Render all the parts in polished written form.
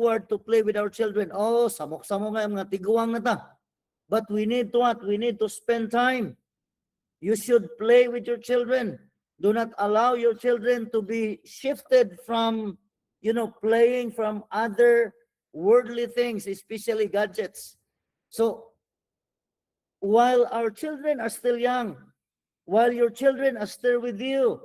forward to play with our children. Oh, samok-samok nga mga tiguang na ta. But we need to what? We need to spend time. You should play with your children. Do not allow your children to be shifted from, playing from other worldly things, especially gadgets. So, while our children are still young, while your children are still with you,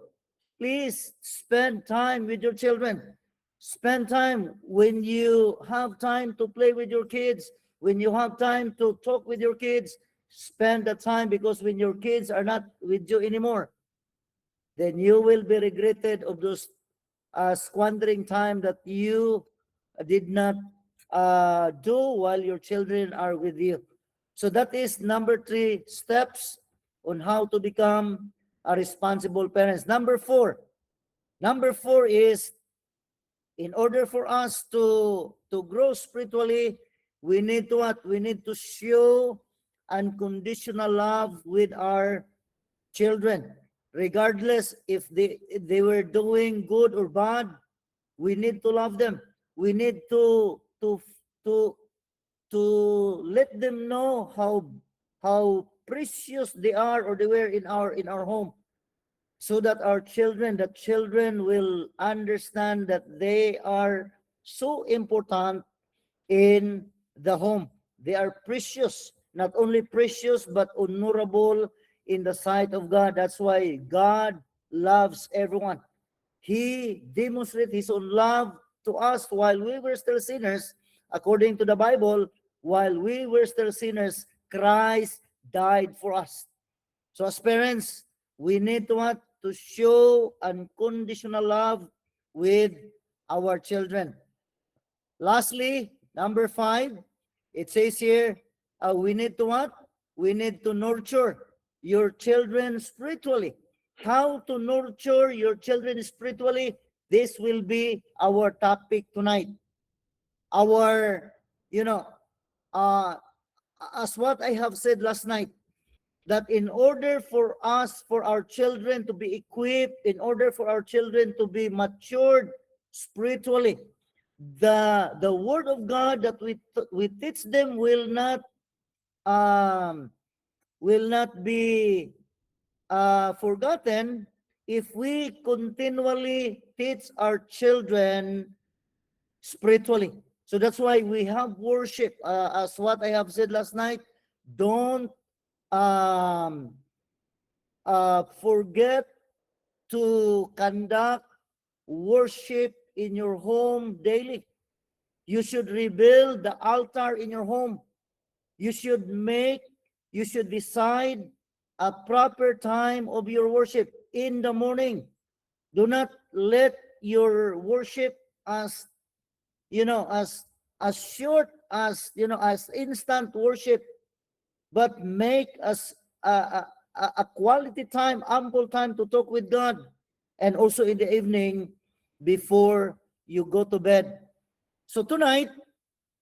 please spend time with your children. Spend time when you have time to play with your kids, when you have time to talk with your kids. Spend the time, because when your kids are not with you anymore, then you will be regretted of those squandering time that you did not do while your children are with you. So that is number 3 steps on how to become a responsible parents. Number 4 is, in order for us to grow spiritually, we need to what? We need to show unconditional love with our children, regardless if they were doing good or bad. We need to love them. We need to let them know how precious they are, or they were in our home, so that the children will understand that they are so important in the home. They are precious, not only precious, but honorable in the sight of God. That's why God loves everyone. He demonstrated his own love to us while we were still sinners. According to the Bible, while we were still sinners, Christ died for us. So as parents, we need to what? To show unconditional love with our children. Lastly, number 5, it says here, we need to what? We need to nurture your children spiritually. How to nurture your children spiritually? This will be our topic tonight. Our, as what I have said last night, that in order for our children to be equipped, in order for our children to be matured spiritually, the word of God that we teach them will not be forgotten if we continually teach our children spiritually. So that's why we have worship. As what I have said last night, don't forget to conduct worship in your home daily. You should rebuild the altar in your home. You should decide a proper time of your worship in the morning. Do not let your worship as short as instant worship, but make us a quality time, ample time to talk with God, and also in the evening before you go to bed. So tonight,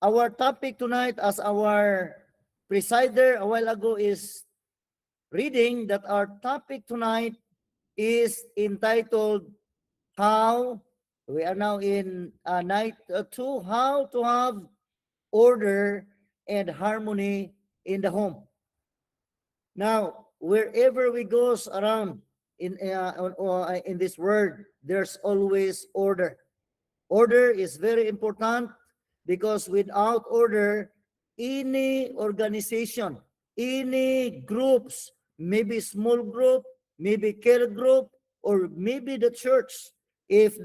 our topic tonight, as our presider a while ago is reading, that our topic tonight is entitled, how, we are now in night 2, how to have order and harmony in the home. Now, wherever we goes around in this world, there's always order. Order is very important, because without order, any organization, any groups, maybe small group, maybe care group, or maybe the church, if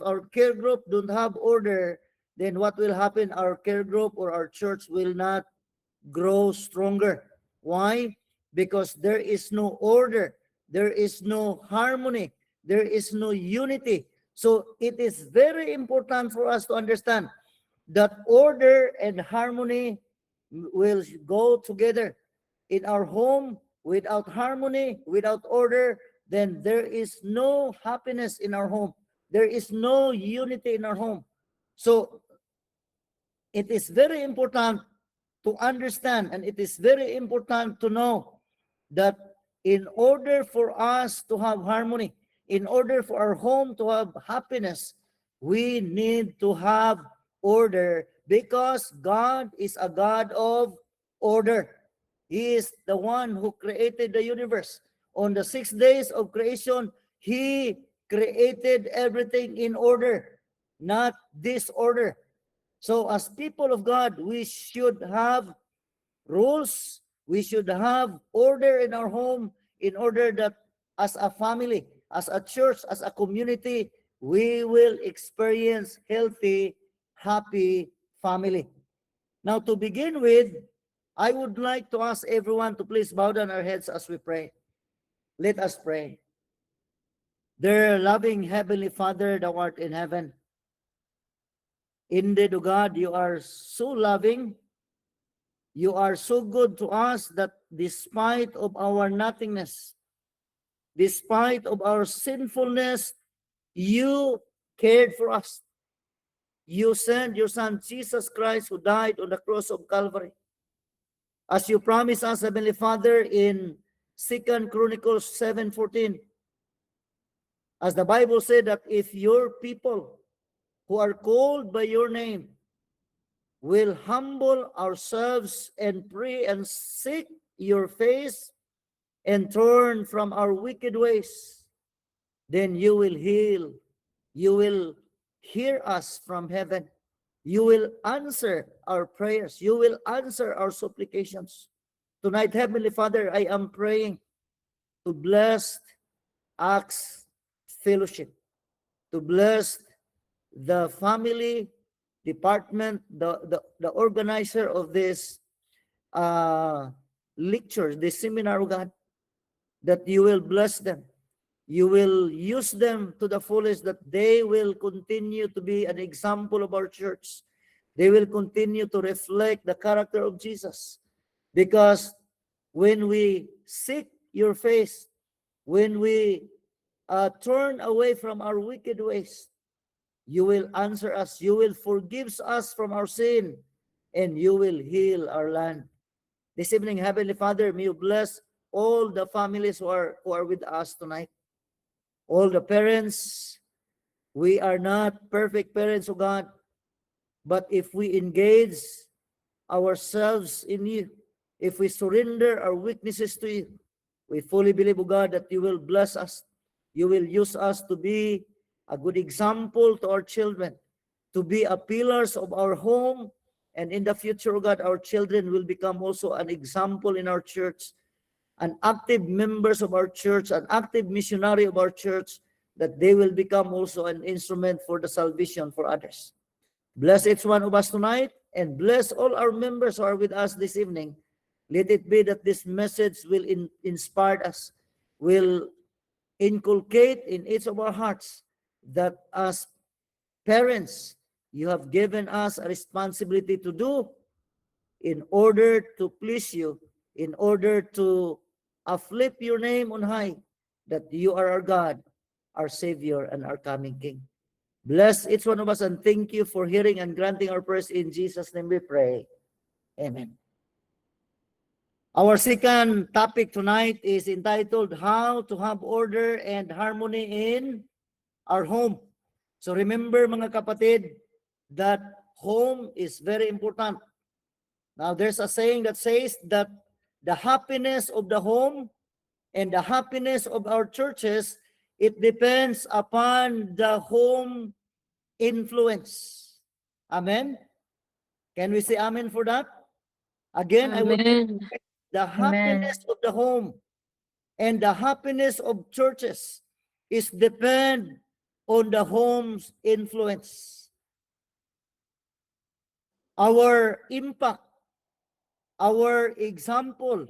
our care group don't have order, then what will happen? Our care group or our church will not grow stronger. Why? Because there is no order, there is no harmony, there is no unity. So it is very important for us to understand that order and harmony will go together. In our home, without harmony, without order, then there is no happiness in our home. There is no unity in our home. So it is very important to understand, and it is very important to know that in order for us to have harmony, in order for our home to have happiness, we need to have order, because God is a God of order. He is the one who created the universe. On the 6 days of creation, He created everything in order, not disorder. So as people of God, we should have rules. We should have order in our home, in order that as a family, as a church, as a community, we will experience healthy, happy family. Now, to begin with, I would like to ask everyone to please bow down our heads as we pray. Let us pray. Dear loving Heavenly Father, thou art in heaven. Indeed, O God, you are so loving. You are so good to us that despite of our nothingness, despite of our sinfulness, you cared for us. You sent your Son, Jesus Christ, who died on the cross of Calvary. As you promised us, Heavenly Father, in 2 Chronicles 7:14, as the Bible said that if your people who are called by your name will humble ourselves and pray and seek your face and turn from our wicked ways, then you will heal. You will hear us from heaven. You will answer our prayers. You will answer our supplications. Tonight, Heavenly Father, I am praying to bless Acts Fellowship, to bless the family department, the organizer of this lecture, this seminar, God, that you will bless them. You will use them to the fullest, that they will continue to be an example of our church. They will continue to reflect the character of Jesus. Because when we seek your face, when we turn away from our wicked ways, you will answer us. You will forgive us from our sin, and you will heal our land. This evening, Heavenly Father, may you bless all the families who are with us tonight. All the parents. We are not perfect parents, O God, but if we engage ourselves in you, if we surrender our weaknesses to you, we fully believe, O God, that you will bless us. You will use us to be a good example to our children, to be a pillars of our home, and in the future, O God, our children will become also an example in our church, an active members of our church, an active missionary of our church, that they will become also an instrument for the salvation for others. Bless each one of us tonight, and bless all our members who are with us this evening. Let it be that this message will inspire us, will inculcate in each of our hearts that as parents, you have given us a responsibility to do in order to please you, in order to uplift your name on high, that you are our God, our Savior, and our coming King. Bless each one of us, and thank you for hearing and granting our prayers. In Jesus' name we pray. Amen. Our second topic tonight is entitled, How to Have Order and Harmony in Our Home. So remember, mga kapatid, that home is very important. Now, there's a saying that says that the happiness of the home and the happiness of our churches, it depends upon the home influence. Amen? Can we say amen for that? Again, I will Amen. the happiness of the home and the happiness of churches is depend on the home's influence. Our impact, our example,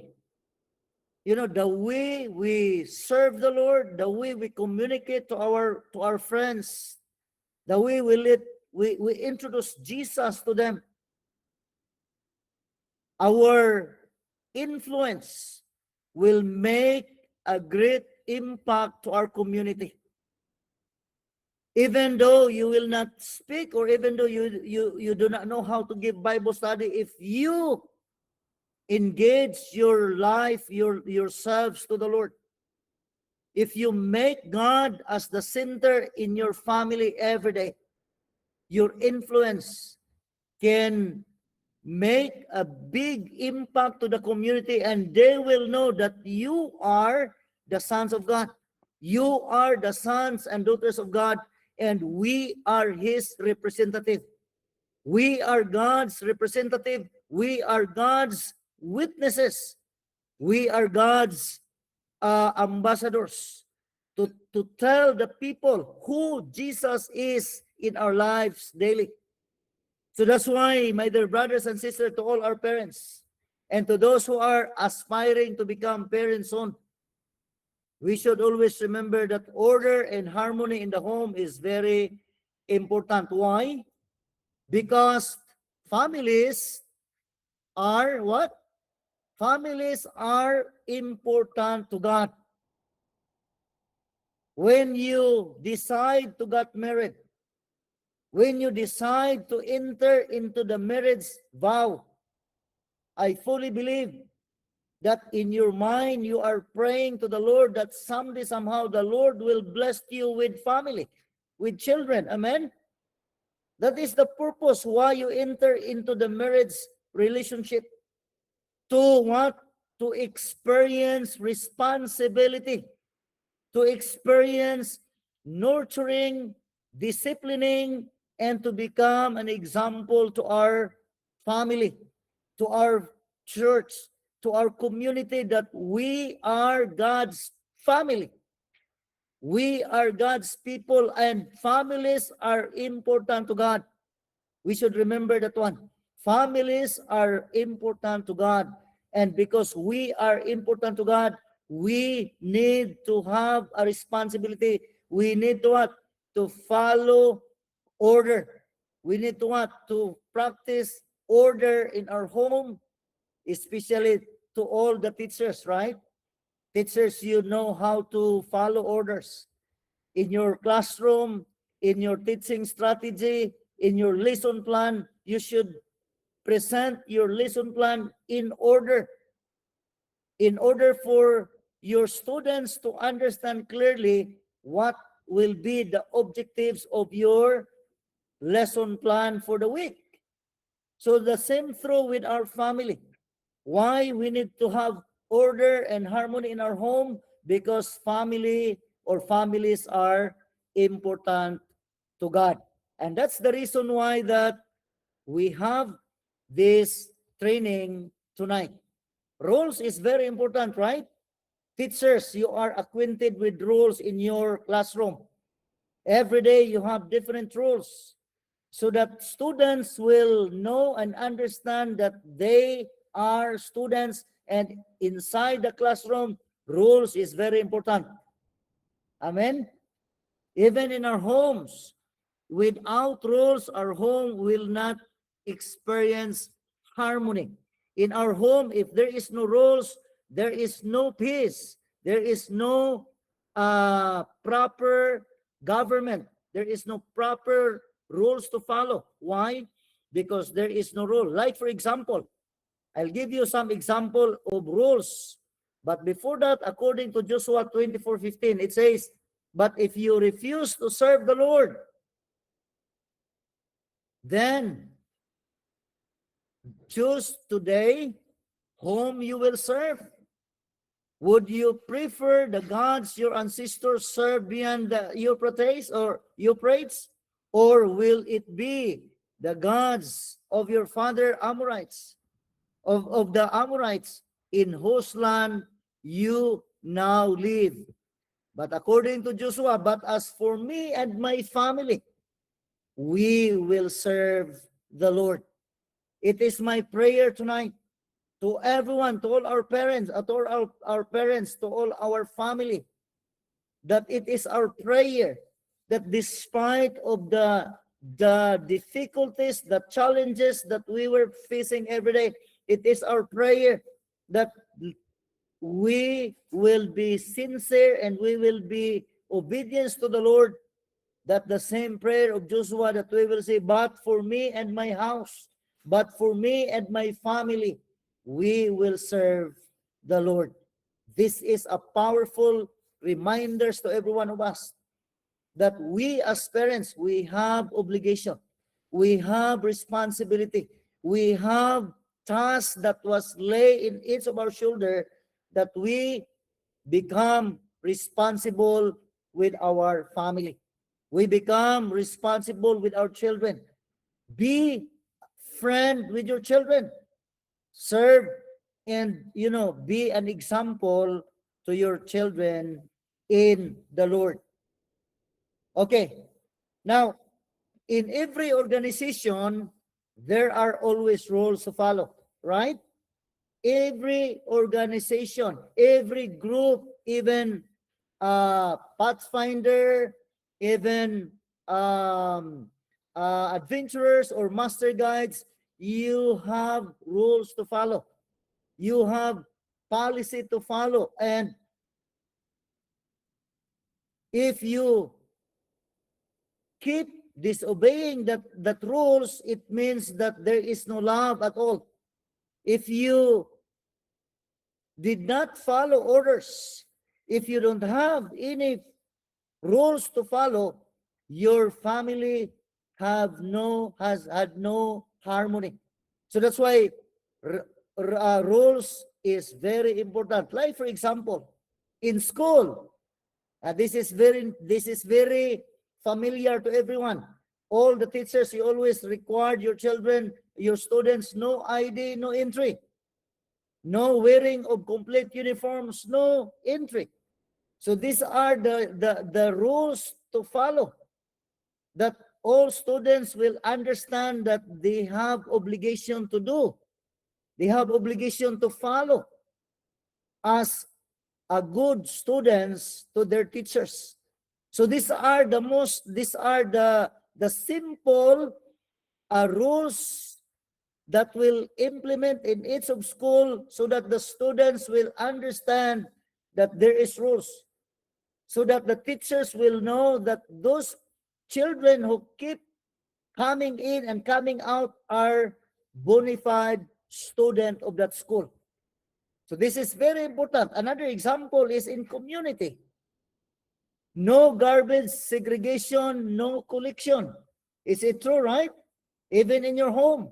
the way we serve the Lord, the way we communicate to our friends, the way we introduce Jesus to them, our influence will make a great impact to our community. Even though you will not speak, or even though you do not know how to give Bible study, if you engage your life, yourselves to the Lord, if you make God as the center in your family every day, your influence can make a big impact to the community, and they will know that you are the sons of God. You are the sons and daughters of God, and we are His representative. We are God's representative. We are God's witnesses. We are God's ambassadors to tell the people who Jesus is in our lives daily. So that's why, my dear brothers and sisters, to all our parents, and to those who are aspiring to become parents soon, we should always remember that order and harmony in the home is very important. Why? Because families are what? Families are important to God. When you decide to get married, when you decide to enter into the marriage vow, I fully believe that in your mind you are praying to the Lord that someday, somehow, the Lord will bless you with family, with children. Amen? That is the purpose why you enter into the marriage relationship. To what? To experience responsibility, to experience nurturing, disciplining, and to become an example to our family, to our church, to our community, that we are God's family. We are God's people, and families are important to God. We should remember that one. Families are important to God. And because we are important to God, we need to have a responsibility. We need to what? To follow order. We need to what? To practice order in our home, especially to all the teachers, right? Teachers, you know how to follow orders in your classroom, in your teaching strategy, in your lesson plan. You should present your lesson plan in order for your students to understand clearly what will be the objectives of your lesson plan for the week. So the same through with our family. Why we need to have order and harmony in our home? Because family or families are important to God. And that's the reason why that we have this training tonight. Rules is very important, right? Teachers, you are acquainted with rules in your classroom. Every day you have different rules so that students will know and understand that they are students, and inside the classroom, rules is very important. Amen? Even in our homes, without rules, our home will not experience harmony. In our home, if there is no rules, there is no peace. There is no proper government. There is no proper rules to follow. Why? Because there is no rule. Like, for example, I'll give you some example of rules. But before that, according to Joshua 24:15, it says, but if you refuse to serve the Lord, then choose today whom you will serve. Would you prefer the gods your ancestors served beyond the Euphrates or Euphrates? Or will it be the gods of your father Amorites, of the Amorites, in whose land you now live? But according to Joshua, but as for me and my family, we will serve the Lord. It is my prayer tonight to everyone, to all our parents, to all our parents, to all our family, that it is our prayer that despite of the difficulties, the challenges that we were facing every day, it is our prayer that we will be sincere and we will be obedience to the Lord. That the same prayer of Joshua, that we will say, but for me and my house, but for me and my family, we will serve the Lord. This is a powerful reminders to every one of us that we as parents, we have obligation. we have responsibility. We have tasks that was laid in each of our shoulder, that we become responsible with our family. We become responsible with our children. Be friend with your children. Serve and, be an example to your children in the Lord. Okay. Now, in every organization, there are always rules to follow, right? Every organization, every group, even Pathfinder, even adventurers or master guides, you have rules to follow. You have policy to follow. And if you keep disobeying that rules, it means that there is no love at all. If you did not follow orders, if you don't have any rules to follow, your family has had no harmony. So that's why rules is very important. Like for example, in school, this is very familiar to everyone. All the teachers, you always require your children, your students, no ID, no entry. No wearing of complete uniforms, no entry. So these are the rules to follow, that all students will understand that they have obligation to do. They have obligation to follow as a good students to their teachers. So these are the simple rules that will implement in each of school, so that the students will understand that there is rules, so that the teachers will know that those children who keep coming in and coming out are bona fide student of that school. So this is very important. Another example is in community. No garbage segregation, no collection. Is it true, right? Even in your home,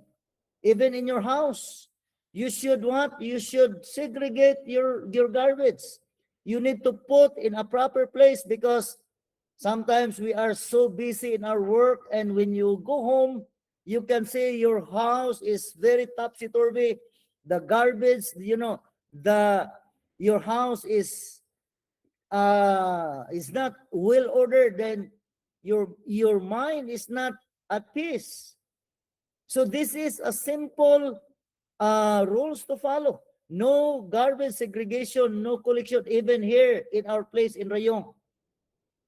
even in your house, you should what? You should segregate your garbage. You need to put in a proper place, because sometimes we are so busy in our work, and when you go home, you can see your house is very topsy-turvy. The garbage, your house is not well ordered, then your mind is not at peace. So this is a simple rules to follow. No garbage segregation, no collection. Even here in our place in Rayong,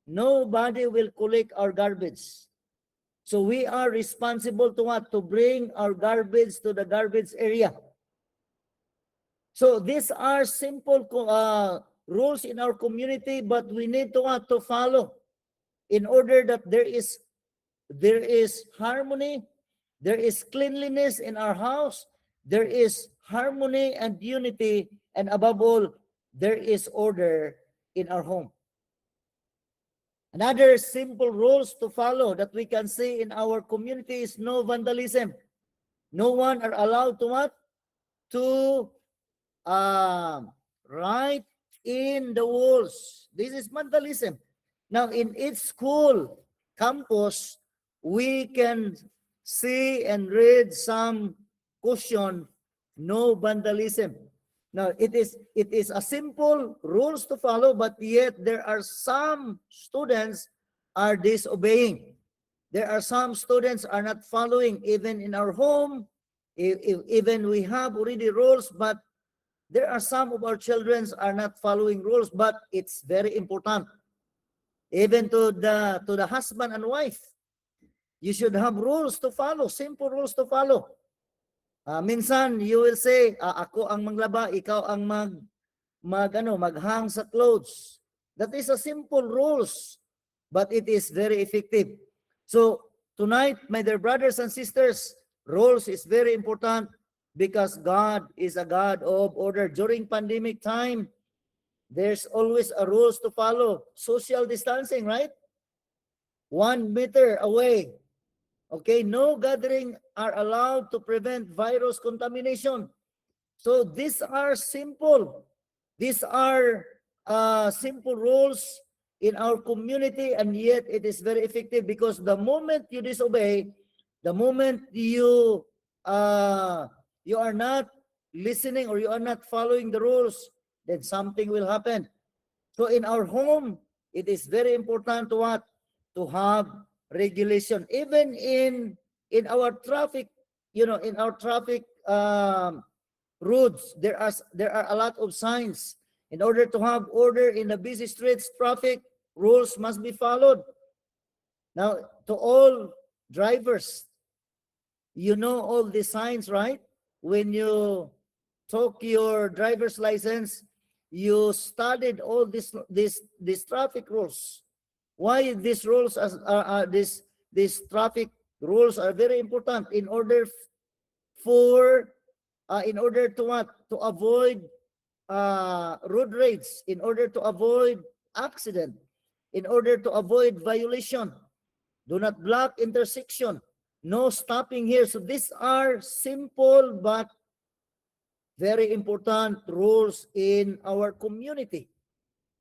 nobody will collect our garbage. So we are responsible to what? To bring our garbage to the garbage area. So these are simple rules in our community, but we need to what? To follow, in order that there is harmony, there is cleanliness in our house, there is harmony and unity, and above all, there is order in our home. Another simple rules to follow that we can see in our community is no vandalism. No one are allowed to what? To write in the walls. This is vandalism. Now, in each school campus, we can see and read some caution, no vandalism. Now, it is a simple rules to follow, but yet there are some students are disobeying. There are some students are not following, even in our home. Even we have already rules, but there are some of our children are not following rules. But it's very important, even to the husband and wife. You should have rules to follow, simple rules to follow. Minsan you will say, ako ang manglaba, ikaw ang maghang sa clothes. That is a simple rules, but it is very effective. So tonight, my dear brothers and sisters, rules is very important, because God is a God of order. During pandemic time, there's always a rules to follow. Social distancing, right? 1 meter away. Okay, no gathering are allowed to prevent virus contamination. So these are simple. These are simple rules in our community, and yet it is very effective, because the moment you disobey, the moment you are not listening, or you are not following the rules, then something will happen. So in our home, it is very important to what? To have regulation. Even in our traffic, in our traffic roads, there are a lot of signs. In order to have order in the busy streets, traffic rules must be followed. Now, to all drivers, you know all the signs, right? When you took your driver's license, you studied all these traffic rules. Why these rules are these traffic rules are very important in order for in order to what? To avoid road rage, in order to avoid accident, in order to avoid violation. Do not block intersection. No stopping here. So these are simple but very important rules in our community.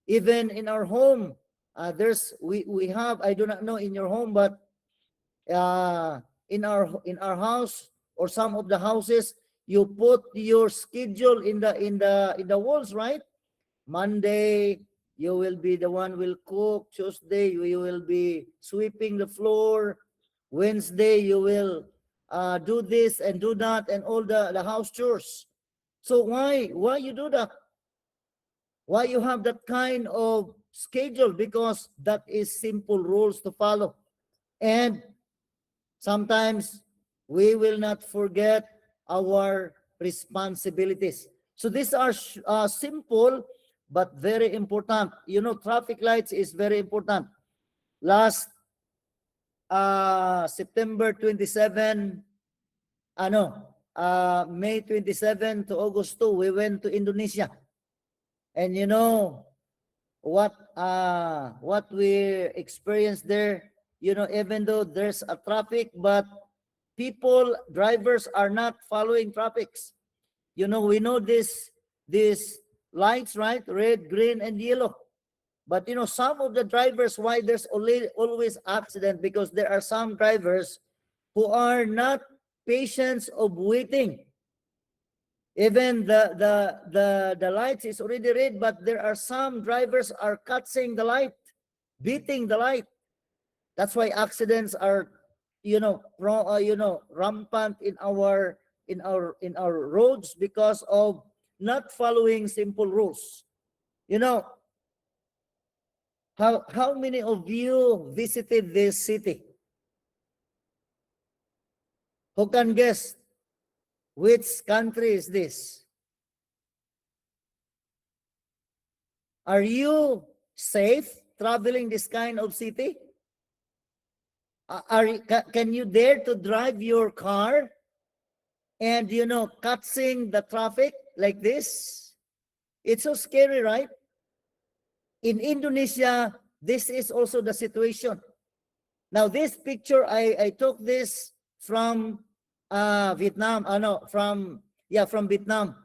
Even in our home, we have, I do not know in your home, but in our house, or some of the houses, you put your schedule in the walls, right? Monday, you will be the one will cook. Tuesday, you will be sweeping the floor. Wednesday, you will do this and do that, and all the house chores. So why you do that? Why you have that kind of schedule? Because that is simple rules to follow. And sometimes we will not forget our responsibilities. So these are simple but very important. Traffic lights is very important. Last September 27, May 27 to August 2, we went to Indonesia. And what we experienced there, even though there's a traffic, but drivers are not following traffics. We know these lights, right? Red, green, and yellow. But some of the drivers, why there's always accident? Because there are some drivers who are not patients of waiting. Even the lights is already red, but there are some drivers are catching the light, beating the light. That's why accidents are, rampant in our roads, because of not following simple rules. How many of you visited this city? Who can guess which country is this? Are you safe traveling this kind of city? Can you dare to drive your car and catching the traffic like this? It's so scary, right? In Indonesia, this is also the situation. Now, this picture, I took this from Vietnam. From Vietnam.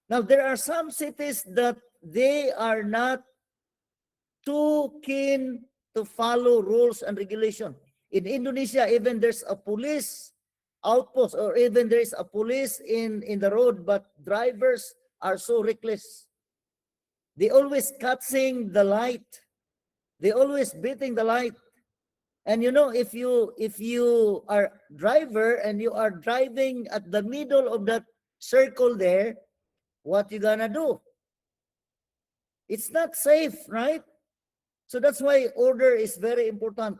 Now, there are some cities that they are not too keen to follow rules and regulation. In Indonesia, even there's a police outpost, or even there is a police in the road, but drivers are so reckless. They always catching the light. They always beating the light. And if you are driver and you are driving at the middle of that circle there, what you gonna do? It's not safe, right? So that's why order is very important.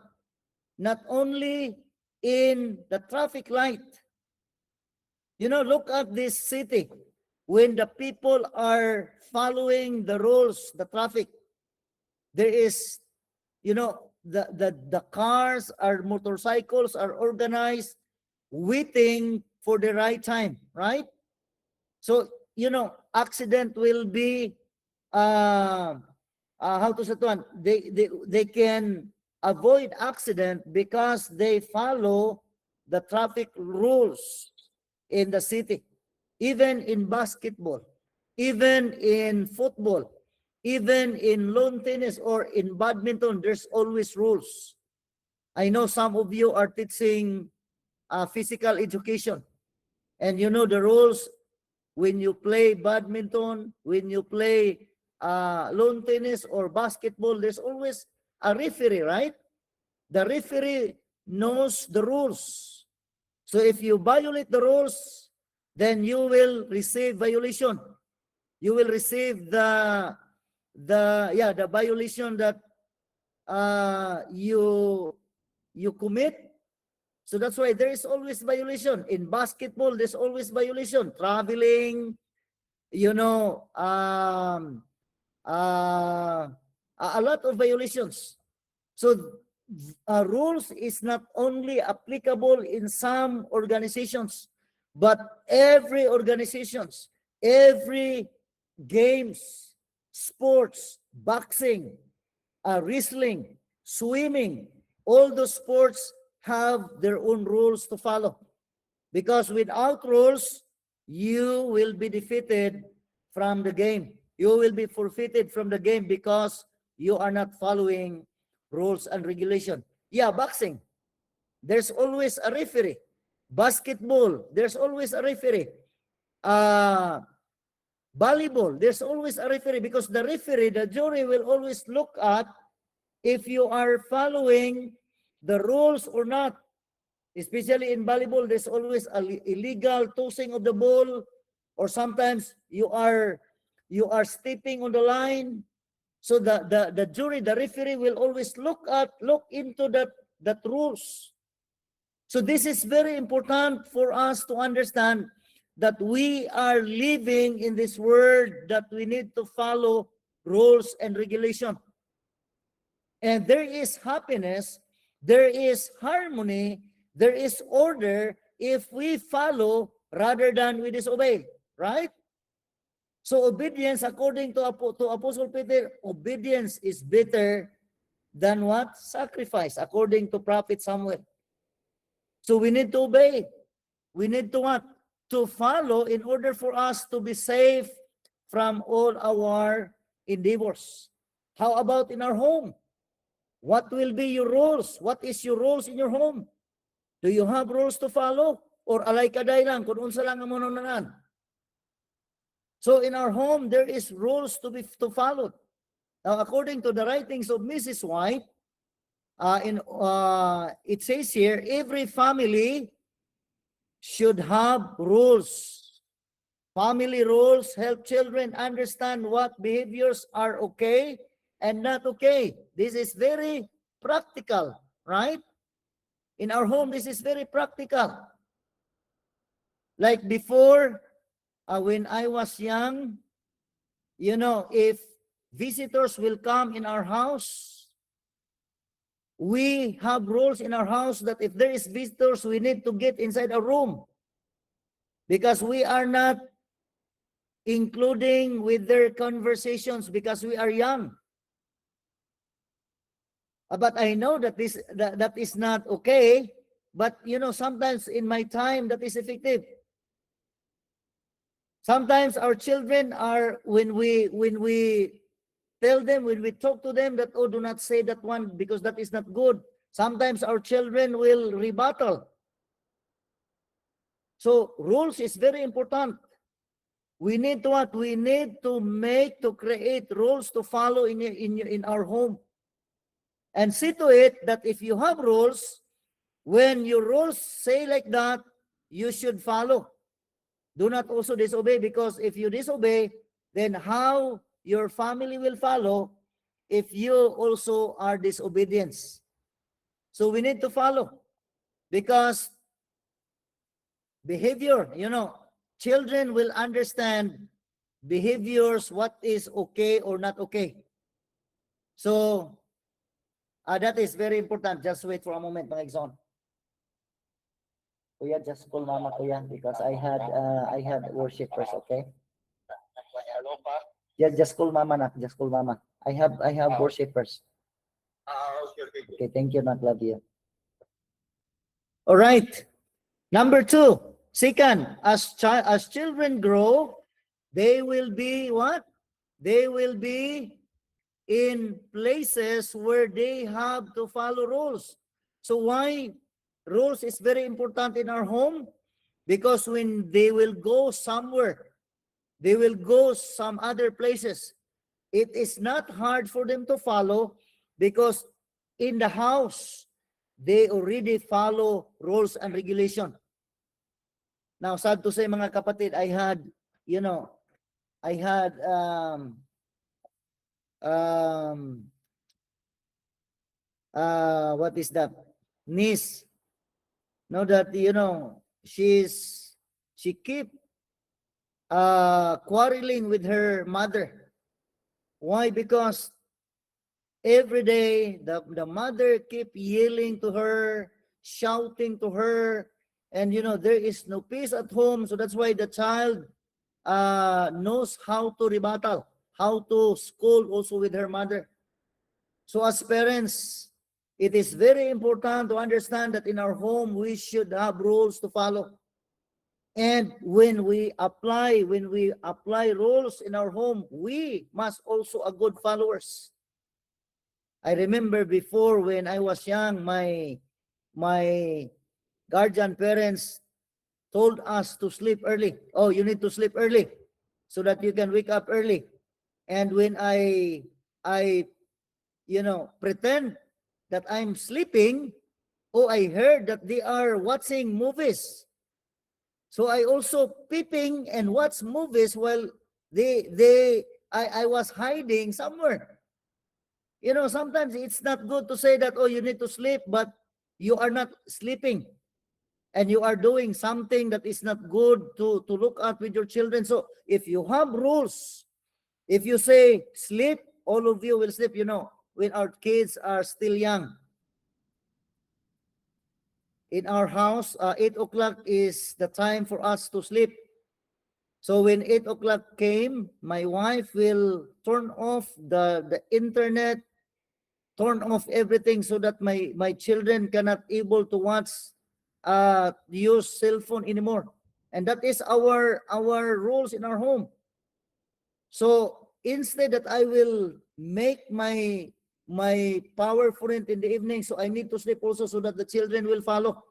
Not only in the traffic light. Look at this city. When the people are following the rules, the traffic, there is, the cars or motorcycles are organized, waiting for the right time, right? So, accident will be, how to say it, they can avoid accident because they follow the traffic rules in the city. Even in basketball, even in football, even in lawn tennis or in badminton, there's always rules. I know some of you are teaching physical education, and you know the rules when you play badminton, when you play lawn tennis or basketball, there's always a referee, right? The referee knows the rules. So if you violate the rules, then you will receive violation. You will receive the violation that you commit. So that's why there is always violation. In basketball, there's always violation. Traveling, you know, a lot of violations. So rules is not only applicable in some organizations, but every organizations, every games, sports, boxing, wrestling, swimming, all those sports have their own rules to follow. Because without rules, you will be defeated from the game. You will be forfeited from the game because you are not following rules and regulation. Yeah, boxing, there's always a referee. Basketball, there's always a referee. Volleyball, there's always a referee because the referee, the jury will always look at if you are following the rules or not. Especially in volleyball, there's always illegal tossing of the ball, or sometimes you are stepping on the line. So the jury, the referee will always look into that rules. So this is very important for us to understand that we are living in this world that we need to follow rules and regulation. And there is happiness, there is harmony, there is order if we follow rather than we disobey, right? So obedience, according to Apostle Peter, obedience is better than what? Sacrifice, according to Prophet Samuel. So we need to obey. We need to what? To follow in order for us to be safe from all our endeavors. How about in our home? What will be your rules? What is your rules in your home? Do you have rules to follow? Or alay kaday lang, kung unsa lang ang manunungan? So in our home, there is rules to follow. Now, according to the writings of Mrs. White, it says here, every family should have rules. Family rules help children understand what behaviors are okay and not okay. This is very practical, right? In our home, this is very practical. Like before, when I was young, you know, if visitors will come in our house, we have rules in our house that if there is visitors, we need to get inside a room because we are not including with their conversations because we are young. But I know that that is not okay. But you know, sometimes in my time that is effective. Sometimes our children are when we tell them, when we talk to them that, oh, do not say that one because that is not good. Sometimes our children will rebuttal. So rules is very important. We need to what? We need to create rules to follow in our home. And see to it that if you have rules, when your rules say like that, you should follow. Do not also disobey, because if you disobey, then how your family will follow if you also are disobedient? So we need to follow, because behavior, you know, children will understand behaviors, what is okay or not okay. So that is very important. Just wait for a moment, mga Exxon. Kuya, just call mama kuya because I had worship first, okay? Hello pa? Yeah, just call mama na. Just call mama. I have worship first. Okay. Okay, thank you, Nak. Love you. All right. Number 2. Second, as children grow, they will be what? They will be in places where they have to follow rules. So why rules is very important in our home? Because when they will go somewhere, they will go some other places, it is not hard for them to follow because in the house, they already follow rules and regulation. Now, sad to say mga kapatid, I had what is that? Niece. Know that, she keep quarreling with her mother. Why? Because every day the mother keep yelling to her, shouting to her, and there is no peace at home. So that's why the child knows how to rebuttal, how to scold also with her mother. So as parents, it is very important to understand that in our home we should have rules to follow. And when we apply rules in our home, we must also a good followers. I remember before when I was young, my guardian parents told us to sleep early. Oh, you need to sleep early so that you can wake up early. And when I pretend that I'm sleeping, I heard that they are watching movies. So I also peeping and watch movies while I was hiding somewhere. Sometimes it's not good to say that, you need to sleep, but you are not sleeping and you are doing something that is not good to look at with your children. So if you have rules, if you say sleep, all of you will sleep, when our kids are still young. In our house, 8 o'clock is the time for us to sleep. So when 8 o'clock came, my wife will turn off the internet, turn off everything so that my children cannot able to watch, use cell phone anymore. And that is our rules in our home. So instead that I will make my power for it in the evening, so I need to sleep also so that the children will follow.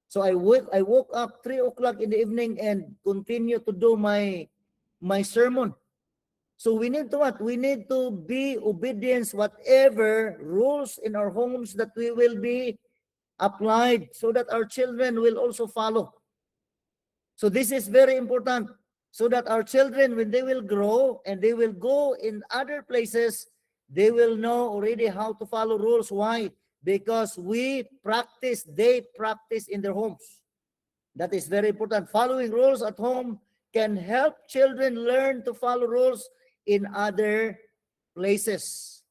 So I woke up 3 o'clock in the evening and continue to do my sermon. So we need to what? We need to be obedience whatever rules in our homes that we will be applied so that our children will also follow. So this is very important so that our children, when they will grow and they will go in other places, they will know already how to follow rules. Why? Because they practice in their homes. That is very important. Following rules at home can help children learn to follow rules in other places.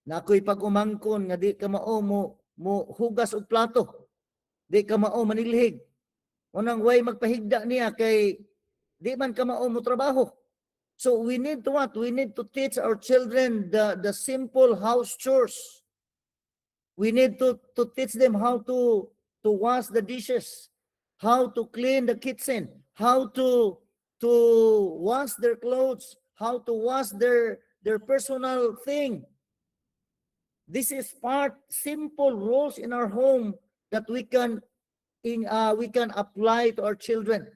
Nakoy pag umangkon nga di ka mao mo hugas og plato. Di ka mao manilhig. Unang way magpahigda niya kay di man ka mao mo trabaho. So we need to what? We need to teach our children the simple house chores. We need to teach them how to wash the dishes, how to clean the kitchen, how to wash their clothes, how to wash their personal thing. This is simple rules in our home that we can apply to our children.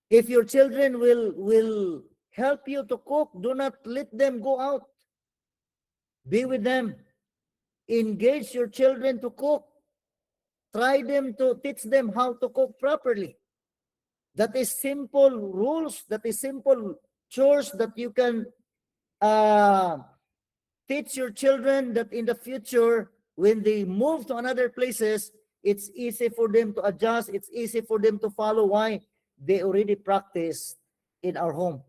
If your children will help you to cook, do not let them go out. Be with them. Engage your children to cook. Try them to teach them how to cook properly. That is simple rules, that is simple chores that you can teach your children, that in the future, when they move to another places, it's easy for them to adjust. It's easy for them to follow. Why? They already practice in our home.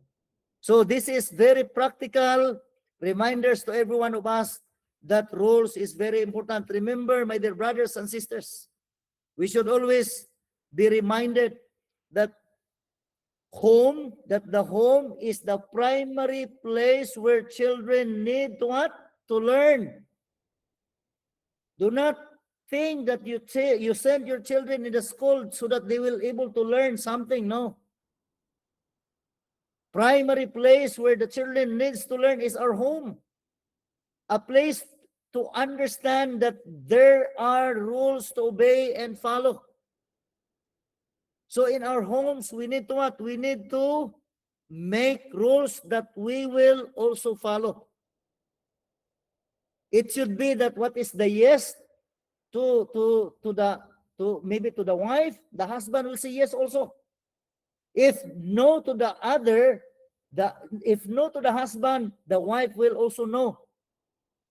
So this is very practical reminders to every one of us that rules is very important. Remember, my dear brothers and sisters, we should always be reminded that the home is the primary place where children need to what? to learn. Do not think that you send your children in the school so that they will able to learn something. No. Primary place where the children needs to learn is our home. A place to understand that there are rules to obey and follow. So in our homes, we need to what? We need to make rules that we will also follow. It should be that what is the yes to maybe to the wife, the husband will say yes also. If no to the other, if no to the husband, the wife will also no.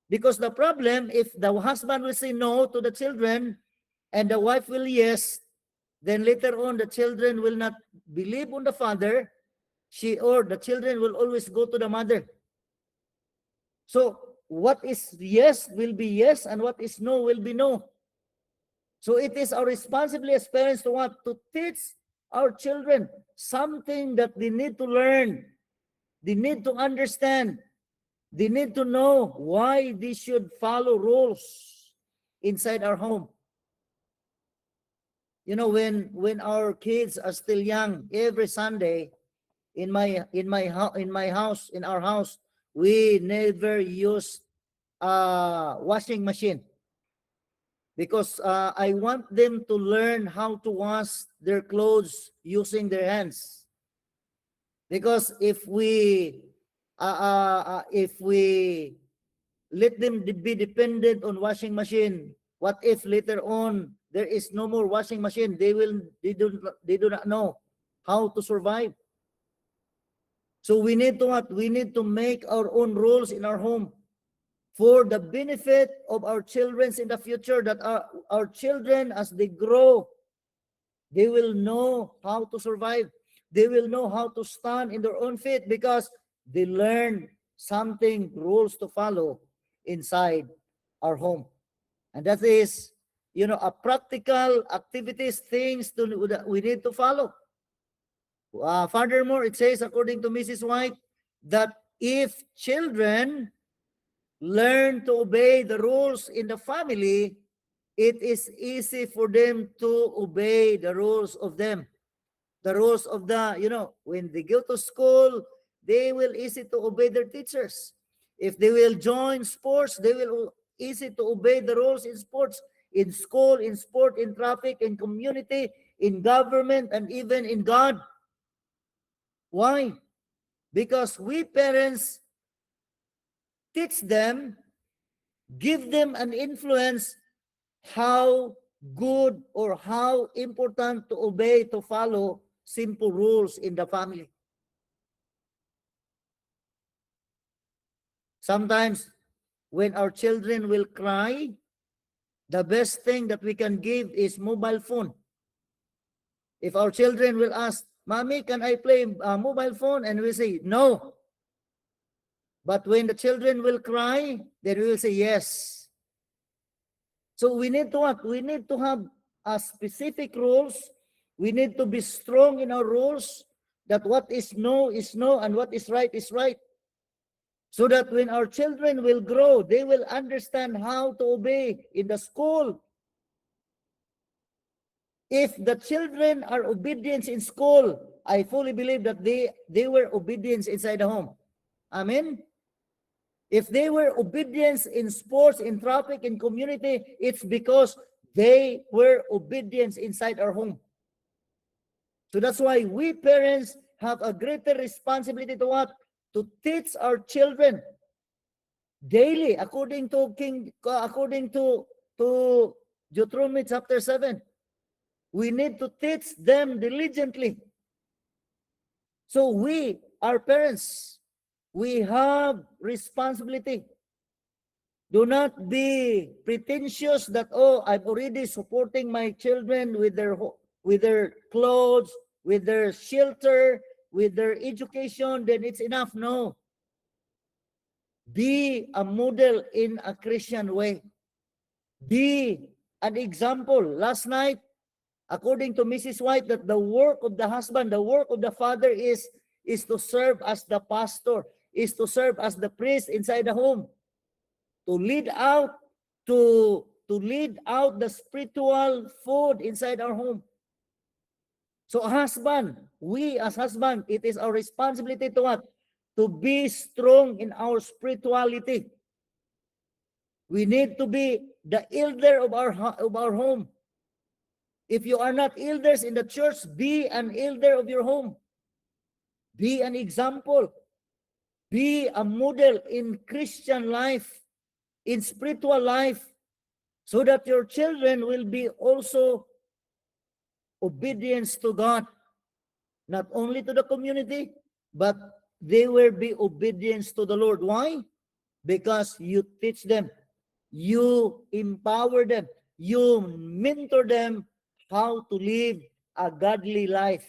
Because the problem, if the husband will say no to the children and the wife will yes, then later on the children will not believe on the father. She or the children will always go to the mother. So what is yes will be yes, and what is no will be no. So it is our responsibility as parents to what? To teach our children something that they need to learn. They need to understand. They need to know why they should follow rules inside our home. You know, when our kids are still young, every Sunday in our house, we never use washing machine, because I want them to learn how to wash their clothes using their hands. Because if we let them be dependent on washing machine, what if later on there is no more washing machine? They do not know how to survive. So we need to what? We need to make our own rules in our home for the benefit of our children in the future, that our children, as they grow, they will know how to survive. They will know how to stand in their own feet, because they learn something, rules to follow inside our home. And that is, a practical activities, things that we need to follow. Furthermore, it says, according to Mrs. White, that if children learn to obey the rules in the family, it is easy for them to obey the rules of them. The rules of when they go to school, they will easy to obey their teachers. If they will join sports, they will easy to obey the rules in sports, in school, in sport, in traffic, in community, in government, and even in God. Why? Because we parents teach them, give them an influence how good or how important to obey, to follow simple rules in the family. Sometimes when our children will cry, the best thing that we can give is mobile phone. If our children will ask, "Mommy, can I play mobile phone?" and we say no. But when the children will cry, then we will say yes. So we need to what? We need to have a specific rules. We need to be strong in our rules, that what is no, and what is right is right. So that when our children will grow, they will understand how to obey in the school. If the children are obedient in school, I fully believe that they were obedient inside the home. Amen? If they were obedient in sports, in traffic, in community, it's because they were obedient inside our home. So that's why we parents have a greater responsibility to what? To teach our children daily, according to Deuteronomy chapter 7. We need to teach them diligently. So we, our parents, we have responsibility. Do not be pretentious that, oh, I'm already supporting my children with their clothes, with their shelter, with their education, then it's enough. No. Be a model in a Christian way. Be an example. Last night, according to Mrs. White, that the work of the husband, the work of the father is to serve as the pastor, is to serve as the priest inside the home. lead out to lead out the spiritual food inside our home. So husband, we as husband, it is our responsibility to what? To be strong in our spirituality. We need to be the elder of our home. If you are not elders in the church, be an elder of your home. Be an example. Be a model in Christian life, in spiritual life, so that your children will be also obedience to God, not only to the community, but they will be obedience to the Lord. Why? Because you teach them, you empower them, you mentor them how to live a godly life.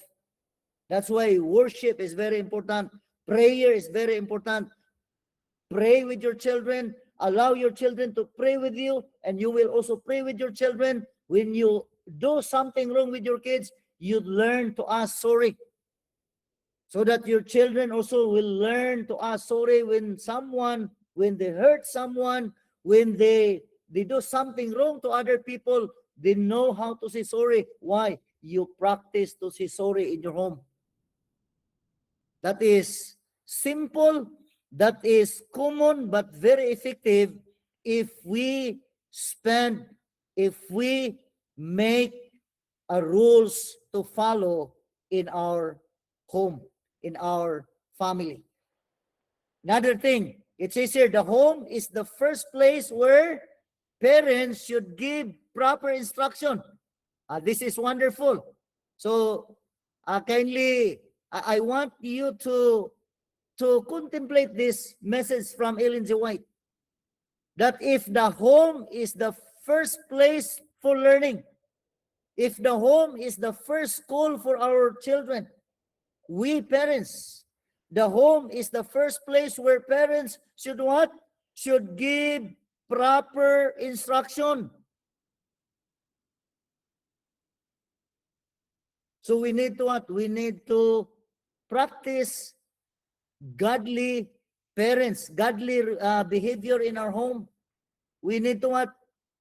That's why worship is very important. Prayer is very important. Pray with your children. Allow your children to pray with you, and you will also pray with your children. When you do something wrong with your kids, you learn to ask sorry, so that your children also will learn to ask sorry when they hurt someone, when they do something wrong to other people, they know how to say sorry. Why? You practice to say sorry in your home. That is simple, that is common, but very effective if we make rules to follow in our home, in our family. Another thing, it says here, the home is the first place where parents should give proper instruction. This is wonderful. So, kindly, I want you to contemplate this message from Ellen G. White, that if the home is the first place for learning, if the home is the first school for our children, we parents, the home is the first place where parents should what? Should give proper instruction. So we need to what? We need to practice godly parents, godly behavior in our home. We need to what?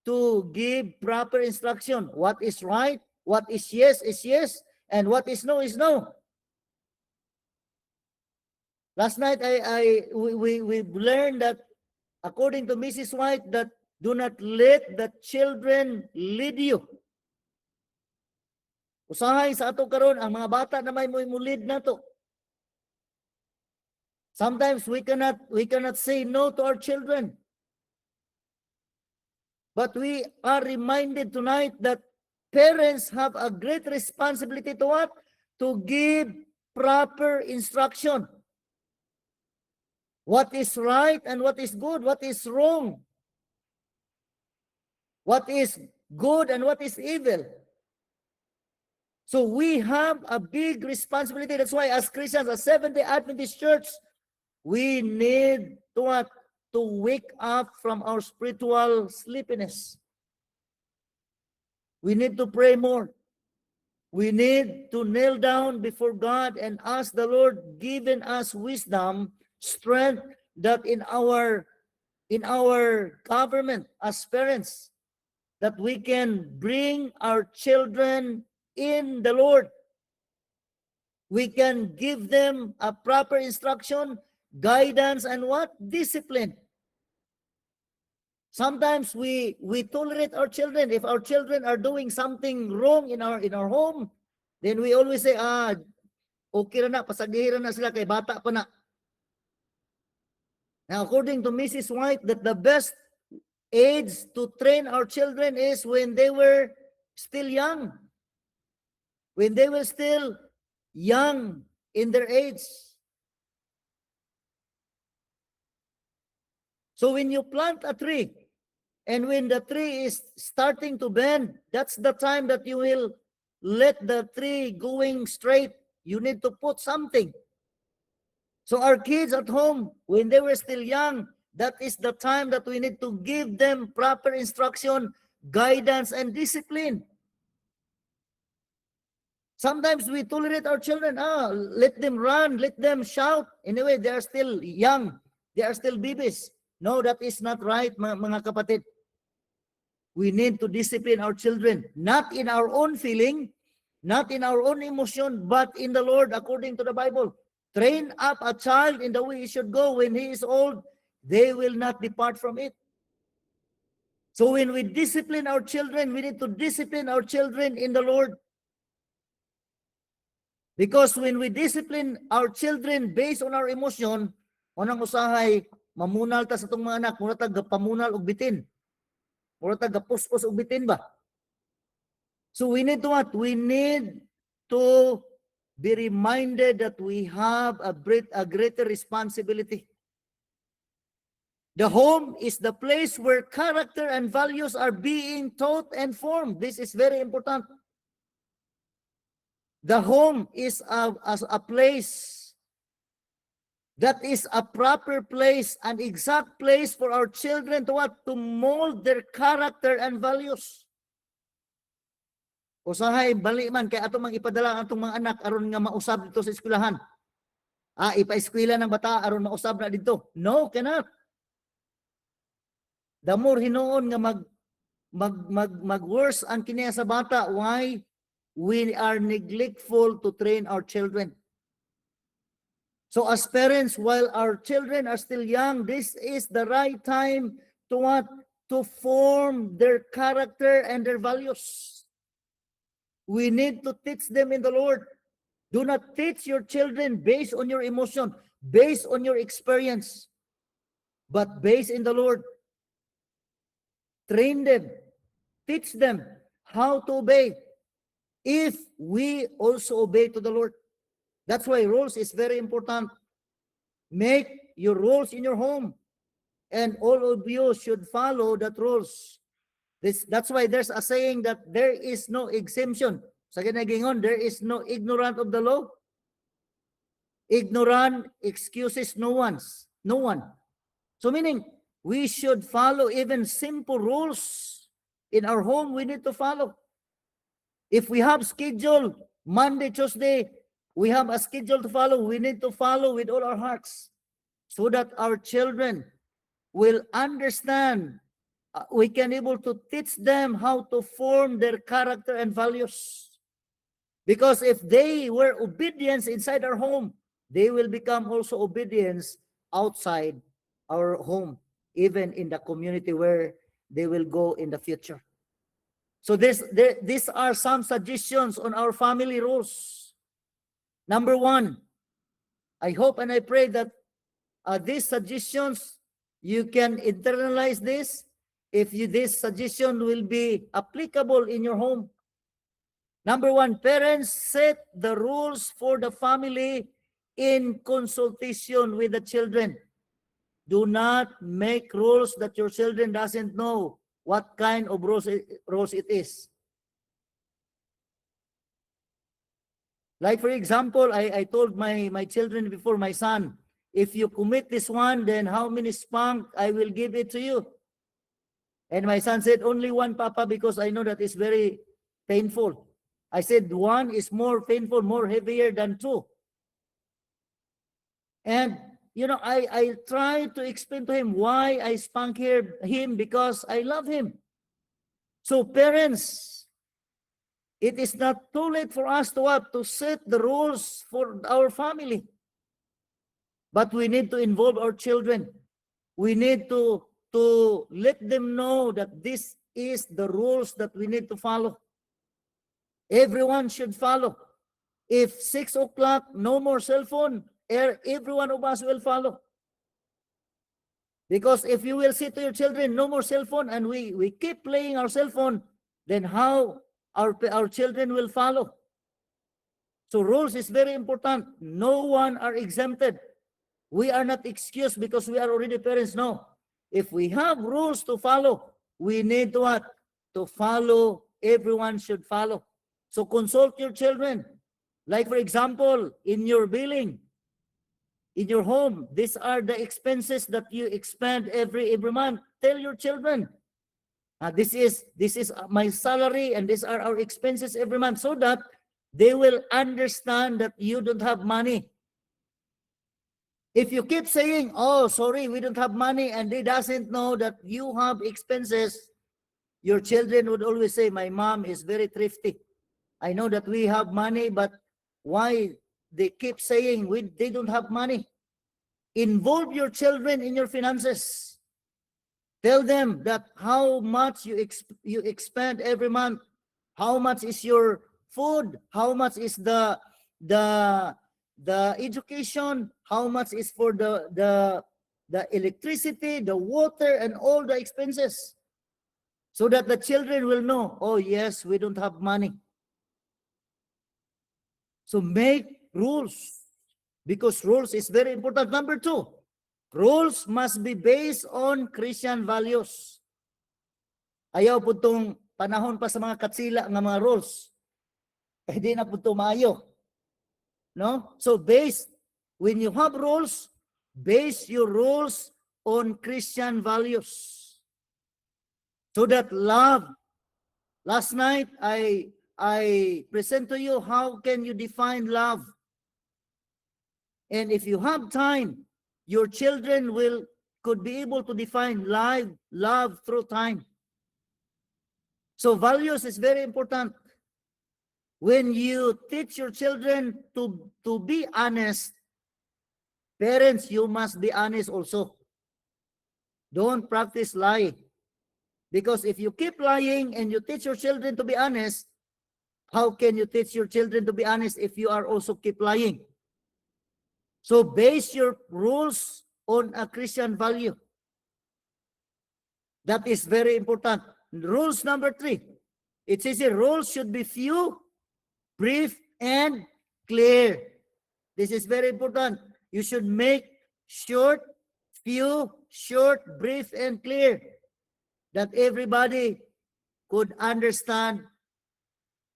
To give proper instruction. What is right, what is yes, and what is no is no. Last night we learned that according to Mrs. White, that do not let the children lead you. Usahay sa ato karon ang mga bata na may lead na to. Sometimes we cannot say no to our children. But we are reminded tonight that parents have a great responsibility to what? To give proper instruction. What is right and what is good, what is wrong. What is good and what is evil. So we have a big responsibility. That's why as Christians, as Seventh-day Adventist Church, we need to what? To wake up from our spiritual sleepiness. We need to pray more. We need to kneel down before God and ask the Lord, given us wisdom, strength, that in our government as parents, that we can bring our children in the Lord. We can give them a proper instruction, guidance, and what? Discipline. Sometimes we tolerate our children. If our children are doing something wrong in our home, then we always say, okay na, pasagiran na sila, kay bata pa na. Now, according to Mrs. White, that the best age to train our children is when they were still young. When they were still young in their age. So when you plant a tree, and when the tree is starting to bend, that's the time that you will let the tree going straight. You need to put something. So our kids at home, when they were still young, that is the time that we need to give them proper instruction, guidance, and discipline. Sometimes we tolerate our children. Let them run, let them shout. Anyway, they are still young. They are still babies. No, that is not right, mga kapatid. We need to discipline our children, not in our own feeling, not in our own emotion, but in the Lord, according to the Bible. Train up a child in the way he should go. When he is old, they will not depart from it. So when we discipline our children, we need to discipline our children in the Lord. Because when we discipline our children based on our emotion, unang usahay, mamunal ta sa itong mga anak, mura tag pamunal og bitin. Mura tag puspos og bitin ba? So we need to what? We need to be reminded that we have a greater responsibility. The home is the place where character and values are being taught and formed. This is very important. The home is a place that is a proper place, an exact place for our children to what? To mold their character and values. Usahay, bali man, kaya ato mang ipadala ang itong mga anak aron nga mausab dito sa eskwelahan. Ipa-eskwela ng bata aron mausab na dito. No, cannot. The more hinoon nga mag-worse ang kiniya sa bata, why? We are neglectful to train our children. So as parents, while our children are still young, this is the right time to what? To form their character and their values. We need to teach them in the Lord. Do not teach your children based on your emotion, based on your experience, but based in the Lord. Train them, teach them how to obey if we also obey to the Lord. That's why rules is very important. Make your rules in your home, and all of you should follow that rules. That's why there's a saying that there is no exemption. Sa ginagingon, there is no ignorant of the law. Ignorant excuses no one. So meaning, we should follow even simple rules in our home. We need to follow. If we have schedule Monday, Tuesday, we have a schedule to follow. We need to follow with all our hearts so that our children will understand. We can able to teach them how to form their character and values. Because if they were obedience inside our home, they will become also obedience outside our home, even in the community where they will go in the future. So these are some suggestions on our family rules. Number one, I hope and I pray that these suggestions, you can internalize this. If this suggestion will be applicable in your home. Number one, parents set the rules for the family in consultation with the children. Do not make rules that your children doesn't know what kind of rules it is. Like for example, I told my children before, my son, if you commit this one, then how many spank I will give it to you? And my son said, only one, Papa, because I know that it's very painful. I said, one is more painful, more heavier than two. And, you know, I tried to explain to him why I spank him, because I love him. So parents, it is not too late for us to what? To set the rules for our family. But we need to involve our children. We need to let them know that this is the rules that we need to follow. Everyone should follow. If 6 o'clock, no more cell phone, every one of us will follow. Because if you will say to your children, no more cell phone, and we keep playing our cell phone, then how our children will follow? So rules is very important. No one are exempted. We are not excused because we are already parents. No. If we have rules to follow, we need to what? To follow. Everyone should follow. So consult your children. Like for example, in your billing, in your home, these are the expenses that you expend every month. Tell your children, this is my salary and these are our expenses every month, so that they will understand that you don't have money. If you keep saying, oh, sorry, we don't have money, and they doesn't know that you have expenses, your children would always say, my mom is very thrifty. I know that we have money, but why they keep saying they don't have money? Involve your children in your finances. Tell them that how much you expend every month. How much is your food? How much is the education? How much is for the electricity, the water, and all the expenses? So that the children will know, oh yes, we don't have money. So make rules, because rules is very important. Number 2, rules must be based on Christian values. Ayaw po itong panahon pa sa mga katsila nga mga rules. Eh di na po ito maayo. No? So when you have rules, base your rules on Christian values. So that love, last night I present to you how can you define love. And if you have time, your children could be able to define love through time. So values is very important. When you teach your children to be honest, parents, you must be honest also. Don't practice lying. Because if you keep lying and you teach your children to be honest, how can you teach your children to be honest if you are also keep lying? So base your rules on a Christian value. That is very important. Rules number 3. It says here, rules should be few, brief, and clear. This is very important. You should make short, brief, and clear, that everybody could understand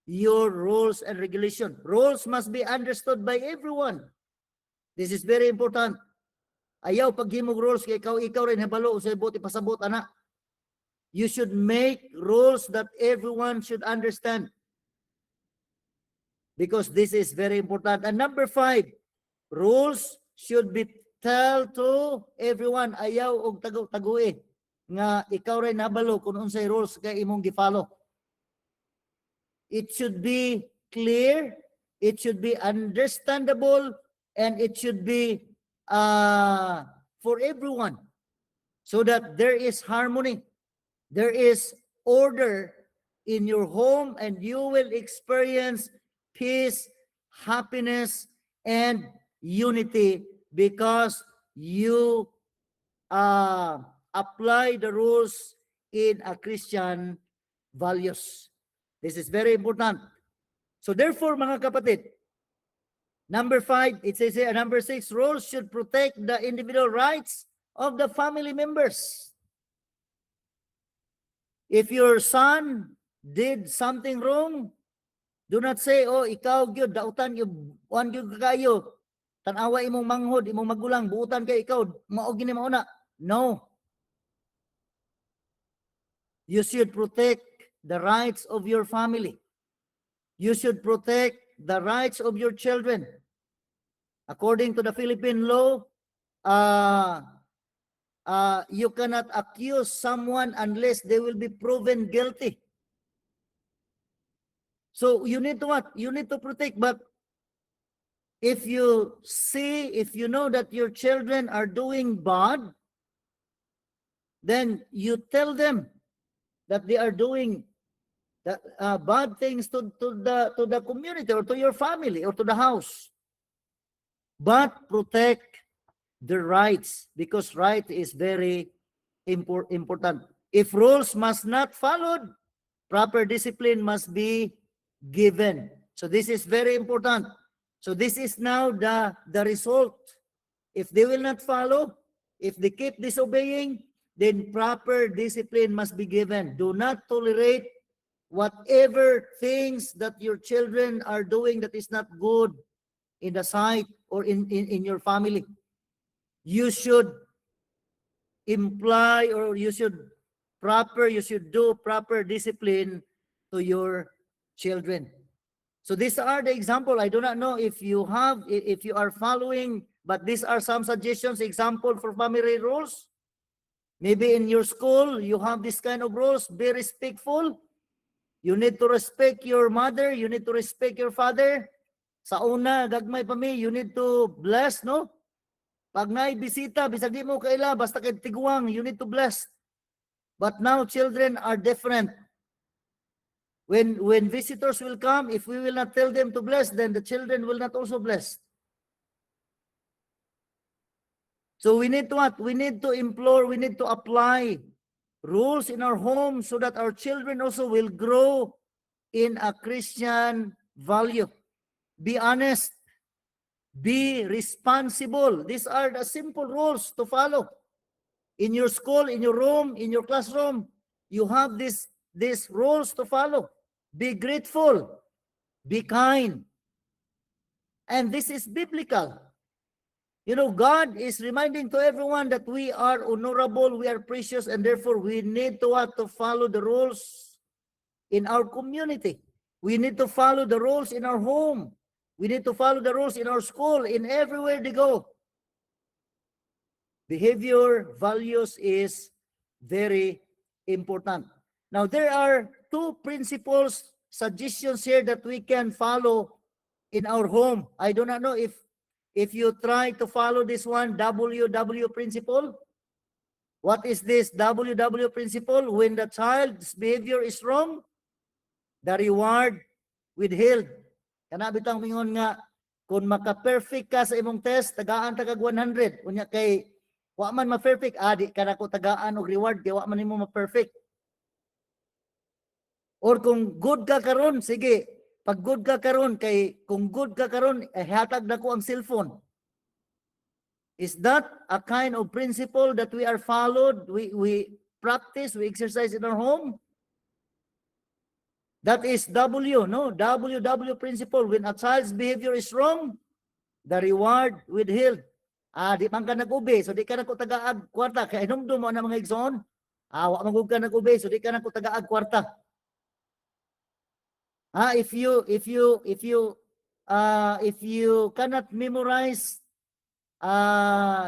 your rules and regulation. Rules must be understood by everyone. This is very important. Ayaw paghimog rules kay ikaw rin habalo sa buti pasabot ana. You should make rules that everyone should understand, because this is very important. And number 5, rules should be tell to everyone. Ayaw og tagu-tagui nga ikaw rin nabalo kung unsay rules kay imong gi-follow. It should be clear, it should be understandable, and it should be for everyone, so that there is harmony, there is order in your home, and you will experience peace, happiness, and unity, because you apply the rules in a Christian values. This is very important. So therefore, mga kapatid, number 5, it says here, number 6, rules should protect the individual rights of the family members. If your son did something wrong, do not say, oh, ikaw gyud dautan yung wan gyud kayo, tanawa imong manghod, imong magulang, buutan kay ikaw, mao gini mauna. No. You should protect the rights of your family. You should protect the rights of your children. According to the Philippine law, you cannot accuse someone unless they will be proven guilty. So you need to what? You need to protect. But if you know that your children are doing bad, then you tell them that they are doing bad things to the community, or to your family, or to the house. But protect the rights, because right is very important. If rules must not followed, proper discipline must be given. So this is very important. So this is now the result. If they will not follow, if they keep disobeying, then proper discipline must be given. Do not tolerate whatever things that your children are doing that is not good in the sight or in your family. You should imply, or you should do proper discipline to your children. So these are the example. I do not know if you are following but these are some suggestions, example for family rules. Maybe in your school, you have this kind of rules, be respectful. You need to respect your mother, you need to respect your father. Sa una, gagmay pa mi, you need to bless, no? Pag naay bisita, bisag di mo kaila, basta kay tiguang, you need to bless. But now children are different. When visitors will come, if we will not tell them to bless, then the children will not also bless. So we need to what? We need to implore, we need to apply rules in our home so that our children also will grow in a Christian value. Be honest. Be responsible. These are the simple rules to follow. In your school, in your room, in your classroom, you have these rules to follow. Be grateful. Be kind. And this is biblical. You know, God is reminding to everyone that we are honorable, we are precious, and therefore we need to what? To follow the rules in our community. We need to follow the rules in our home. We need to follow the rules in our school, in everywhere they go. Behavior, values is very important. Now, there are two principles, suggestions here that we can follow in our home. I do not know if you try to follow this one, WW principle. What is this WW principle? When the child's behavior is wrong, the reward withheld. Kana bitang mingon nga, kung maka-perfect ka sa imong test, tagaan tagag 100. Unya kay, wa man ma-perfect, di ka na ko tagaan og reward, kay wa man nimo ma-perfect. Or kung good ka karon, sige, pag good ka karon, kay kung good ka karon, hatag na ko ang cellphone. Is that a kind of principle that we are followed, we practice, we exercise in our home? That is W, no? WW principle. When a child's behavior is wrong, the reward withheld. Di man ka nag-obey, so di ka na ko tagaag kwarta. Kaya inumdum mo na mga igsoon. Wa magug ka nag-obey, so di ka na ko tagaag kwarta. If you cannot memorize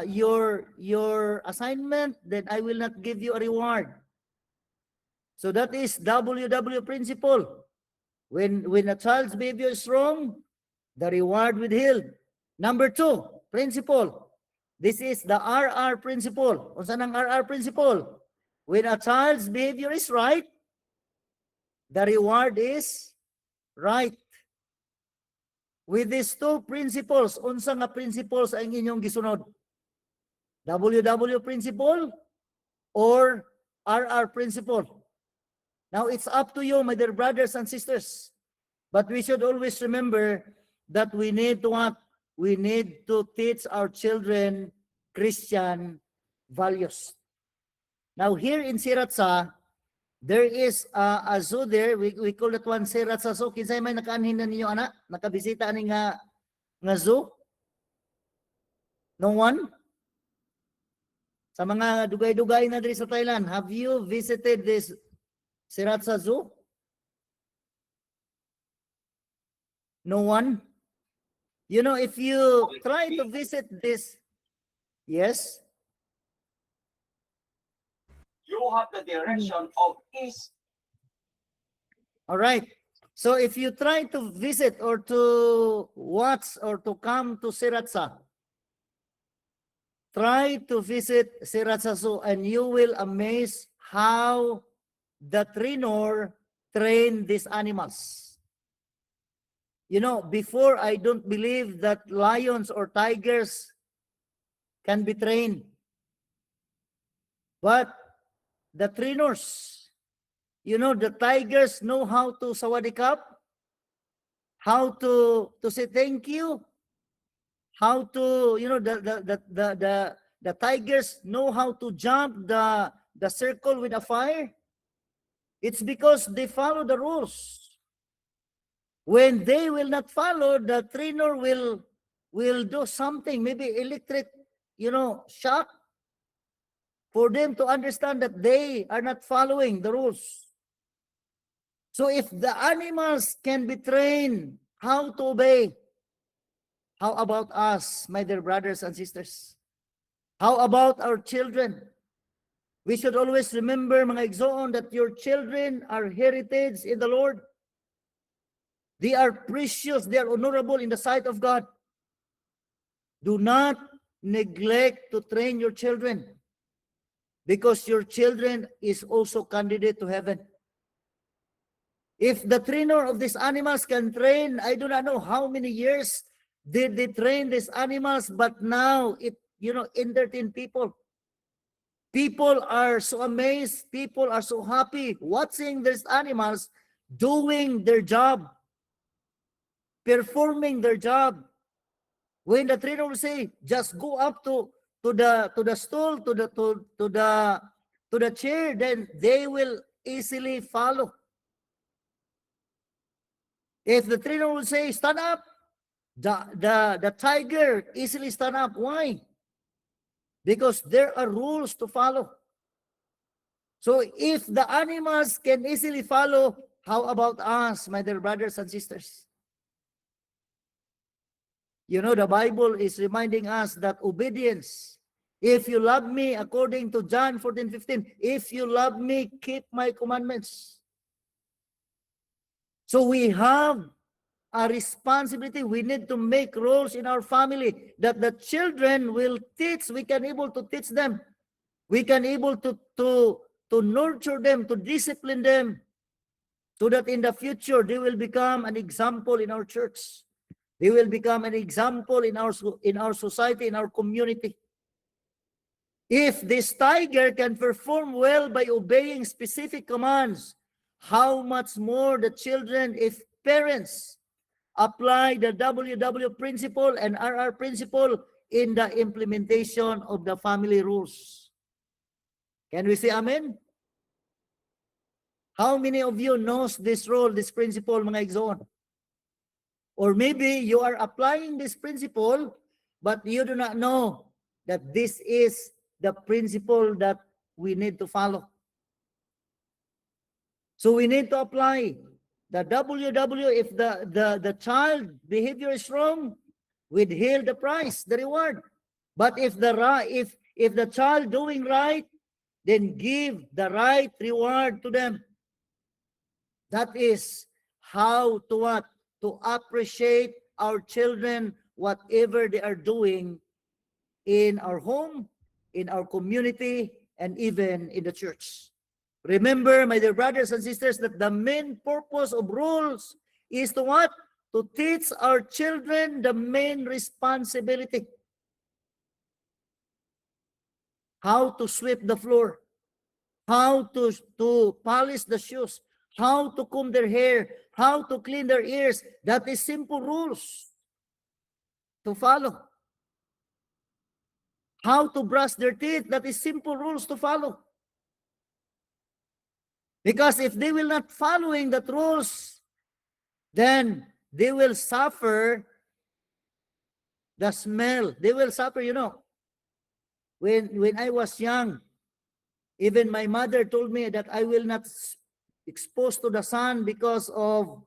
your assignment, then I will not give you a reward. So that is WW principle. When a child's behavior is wrong, the reward withheld. Number 2, principle. This is the RR principle. Unsa nang RR principle? When a child's behavior is right, the reward is right. With these two principles, unsa nga principles ang inyong gisunod? WW principle or RR principle? Now, it's up to you, my dear brothers and sisters. But we should always remember that we need to what? We need to teach our children Christian values. Now, here in Siratsa, there is a zoo there. We call that one Siratsa Zoo. Kinsay may nakaanhin na ninyo, anak? Nakabisita ani nga zoo? No one? Sa mga dugay-dugay na diri sa Thailand, have you visited this Siratsa Zoo? No one? You know, if you try to visit this, yes? You have the direction of east. All right. So if you try to visit or to watch or to come to Siratsa, try to visit Siratsa Zoo and you will amaze how the trainer train these animals. You know, before I don't believe that lions or tigers can be trained. But the trainers, you know, the tigers know how to sawadikap, how to say thank you, how to, you know, the tigers know how to jump the circle with a fire. It's because they follow the rules. When they will not follow, the trainer will do something, maybe electric, you know, shock, for them to understand that they are not following the rules. So if the animals can be trained how to obey, How about us, my dear brothers and sisters? How about our children? We should always remember, mga igsoon, that your children are heritage in the Lord. They are precious, they are honorable in the sight of God. Do not neglect to train your children, because your children is also candidate to heaven. If the trainer of these animals can train, I do not know how many years did they train these animals, but now it, entertain people. People are so amazed, people are so happy watching these animals doing their job, performing their job. When the trainer will say, just go up to the stool, to the chair, then they will easily follow. If the trainer will say, stand up, the tiger easily stand up. Why? Because there are rules to follow. So if the animals can easily follow, how about us, my dear brothers and sisters? The Bible is reminding us that obedience, if you love me, according to John 14:15, if you love me, keep my commandments. So we have a responsibility. We need to make rules in our family that the children will teach. We can able to teach them. We can able to nurture them, to discipline them, so that in the future they will become an example in our church. They will become an example in our society, in our community. If this tiger can perform well by obeying specific commands, how much more the children, if parents apply the WW principle and RR principle in the implementation of the family rules. Can we say amen? How many of you knows this rule, this principle, mga igsoon? Or maybe you are applying this principle, but you do not know that this is the principle that we need to follow. So we need to apply the WW. If the child behavior is wrong, withhold the price, the reward. But if the child doing right, then give the right reward to them. That is how to what? To appreciate our children, whatever they are doing in our home, in our community, and even in the church. Remember, my dear brothers and sisters, that the main purpose of rules is to what? To teach our children the main responsibility. How to sweep the floor, how to polish the shoes, how to comb their hair, how to clean their ears. That is simple rules to follow. How to brush their teeth, that is simple rules to follow. Because if they will not following that rules, then they will suffer the smell. They will suffer, When I was young, even my mother told me that I will not exposed to the sun because of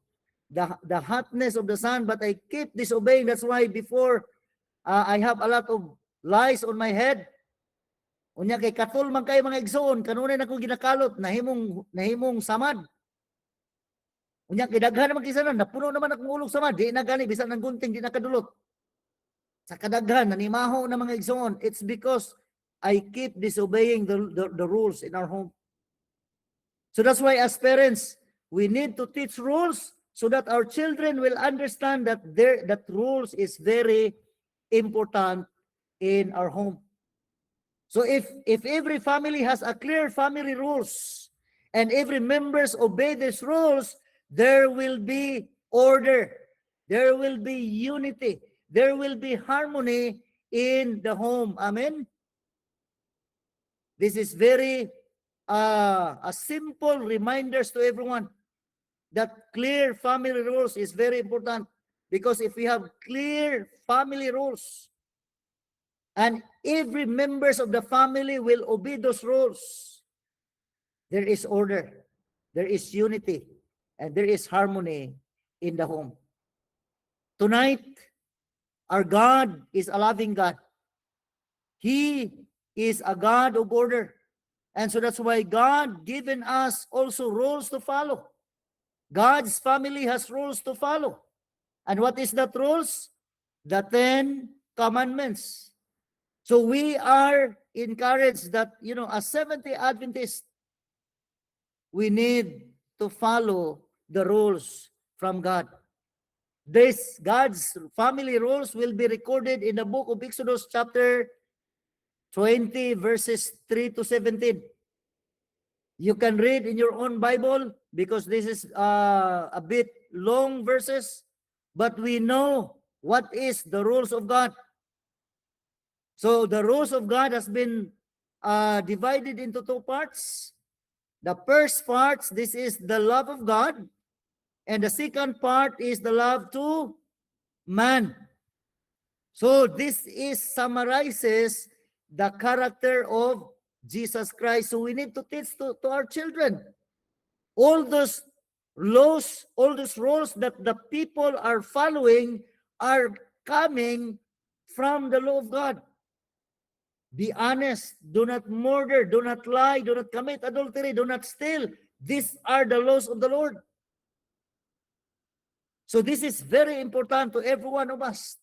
the hotness of the sun, but I keep disobeying. That's why before I have a lot of lies on my head. Unya kay katol man kay mga igsoon, kanunay na ko ginakalot, nahimong samad. Unya kay daghan naman kisa na, napuno naman akong ulog samad, di na gani, bisan ng gunting, di na kadulot. Sa kadaghan, nanimaho na mga igsoon, it's because I keep disobeying the rules in our home. So that's why as parents, we need to teach rules so that our children will understand that that rules is very important in our home. So if every family has a clear family rules and every members obey these rules, there will be order, there will be unity, there will be harmony in the home. Amen. This is very a simple reminders to everyone that clear family rules is very important, because if we have clear family rules and every members of the family will obey those rules, there is order, there is unity, and there is harmony in the home. Tonight, Our God is a loving God. He is a God of order. And so that's why God given us also rules to follow. God's family has rules to follow. And what is that rules? The 10 Commandments. So we are encouraged that, as Seventh-day Adventists, we need to follow the rules from God. This God's family rules will be recorded in the book of Exodus chapter 20 verses 3 to 17. You can read in your own Bible because this is a bit long verses, but we know what is the rules of God. So the rules of God has been divided into two parts. The first part, this is the love of God, and the second part is the love to man. So this is summarizes the character of Jesus Christ. So we need to teach to our children all those laws, all those rules that the people are following are coming from the law of God. Be honest, do not murder, do not lie, do not commit adultery, do not steal. These are the laws of the Lord. So this is very important to every one of us.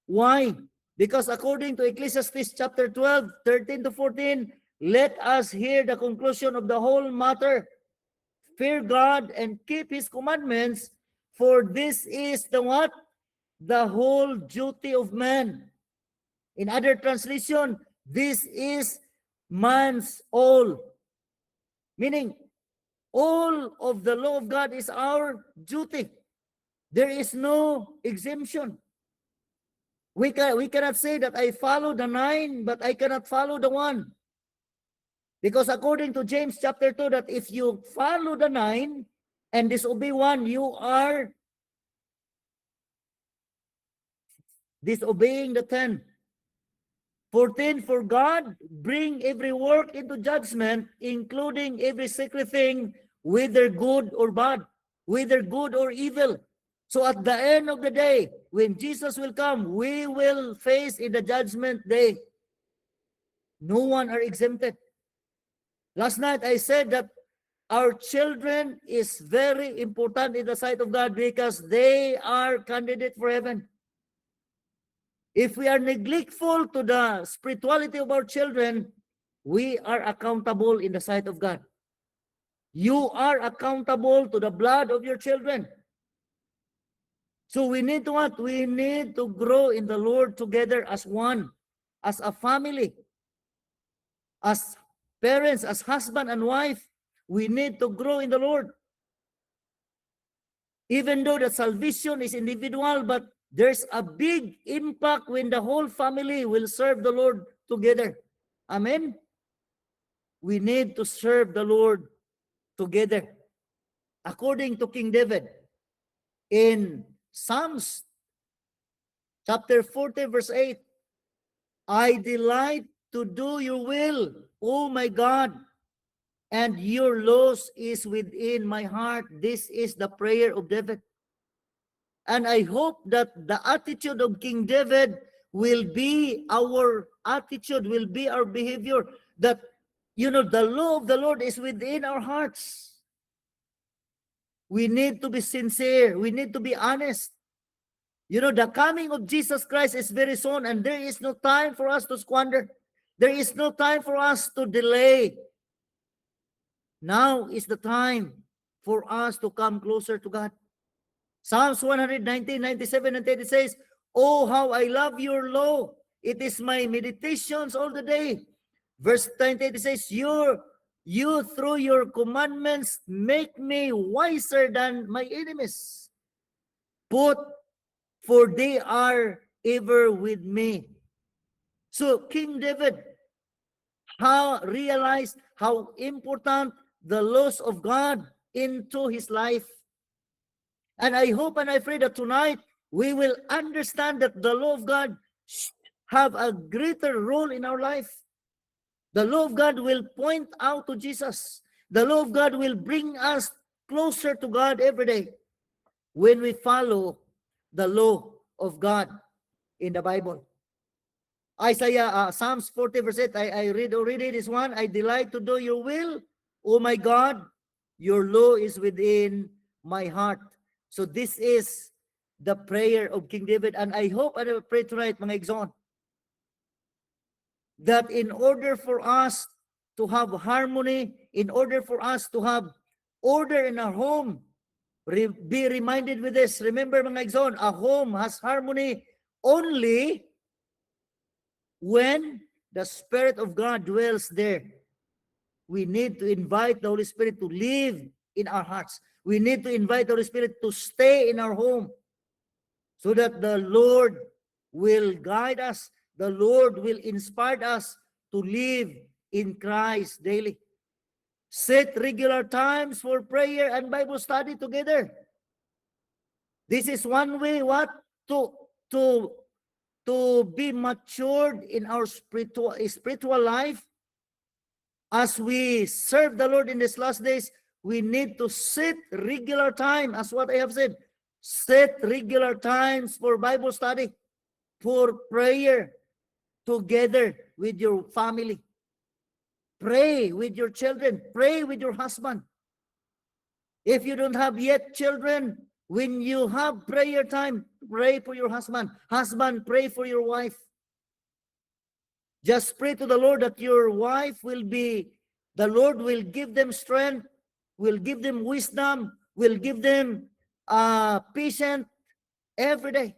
Why? Because according to Ecclesiastes chapter 12, 13 to 14, let us hear the conclusion of the whole matter. Fear God and keep his commandments, for this is the what? The whole duty of man. In other translation, this is man's all. Meaning, all of the law of God is our duty. There is no exemption. We cannot say that I follow the 9, but I cannot follow the 1. Because according to James chapter 2, that if you follow the 9 and disobey 1, you are disobeying the 10. 14, for God bring every work into judgment, including every secret thing, whether good or bad, whether good or evil. So at the end of the day, when Jesus will come, we will face in the judgment day. No one are exempted. Last night I said that our children is very important in the sight of God because they are candidate for heaven. If we are neglectful to the spirituality of our children, we are accountable in the sight of God. You are accountable to the blood of your children. So we need to what? We need to grow in the Lord together as one, as a family, as parents, as husband and wife. We need to grow in the Lord. Even though the salvation is individual, but there's a big impact when the whole family will serve the Lord together. Amen? We need to serve the Lord together. According to King David, in Psalms chapter 40 verse 8, I delight to do your will, O my God, and your laws is within my heart. This is the prayer of David. And I hope that the attitude of King David will be our attitude, will be our behavior, that, the law of the Lord is within our hearts. We need to be sincere. We need to be honest. The coming of Jesus Christ is very soon, and there is no time for us to squander. There is no time for us to delay. Now is the time for us to come closer to God. Psalms 119, 97, and 30 says, oh, how I love your law. It is my meditations all the day. Verse 28 says, you through your commandments make me wiser than my enemies. For they are ever with me. So King David realized how important the laws of God into his life. And I hope and I pray that tonight we will understand that the law of God have a greater role in our life. The law of God will point out to Jesus. The law of God will bring us closer to God every day when we follow the law of God. in the Bible. Psalms 40 verse 8, I read already this one. I delight to do your will, oh my God, your law is within my heart. So this is the prayer of King David, and I hope I will pray tonight, mga igsoon, that in order for us to have harmony, in order for us to have order in our home, be reminded with this. Remember, mga igsoon, a home has harmony only when the Spirit of God dwells there. We need to invite the Holy Spirit to live in our hearts. We need to invite the Holy Spirit to stay in our home so that the Lord will guide us. The Lord will inspire us to live in Christ daily. Set regular times for prayer and Bible study together. This is one way to be matured in our spiritual life. As we serve the Lord in these last days, we need to set regular time, as what I have said. Set regular times for Bible study, for prayer, together with your family. Pray with your children. Pray with your husband. If you don't have yet children, when you have prayer time, pray for your husband. Husband, pray for your wife. Just pray to the Lord that your wife the Lord will give them strength, will give them wisdom, will give them patience every day.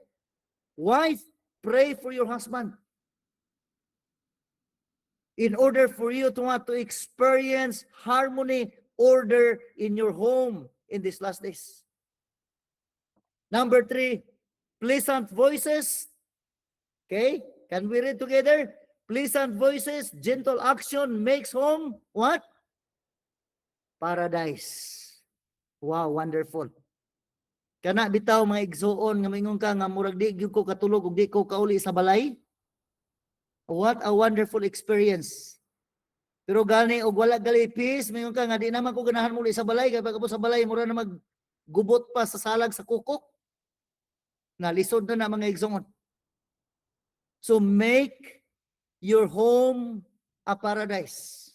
Wife, pray for your husband. In order for you to want to experience harmony, order in your home in these last days. Number 3, pleasant voices. Okay, can we read together? Pleasant voices, gentle action makes home what? Paradise. Wow, wonderful. Kana bitaw mga igsuon nga mingon ka nga murag di gyud ko katulog ug di ko kauli sa balay. What a wonderful experience. Pero gani og wala gali peace, mingon ka nga di naman ko ganahan muli sa balay kay pagka sa balay mura na maggubot pa sa salag sa kukok. Nalisod na mga igsuon. So make your home a paradise.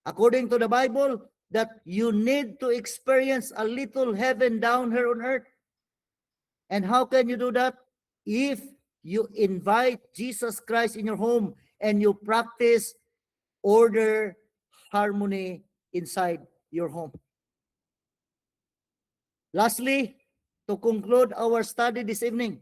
According to the Bible, that you need to experience a little heaven down here on earth. And how can you do that? If you invite Jesus Christ in your home and you practice order, harmony inside your home. Lastly, to conclude our study this evening,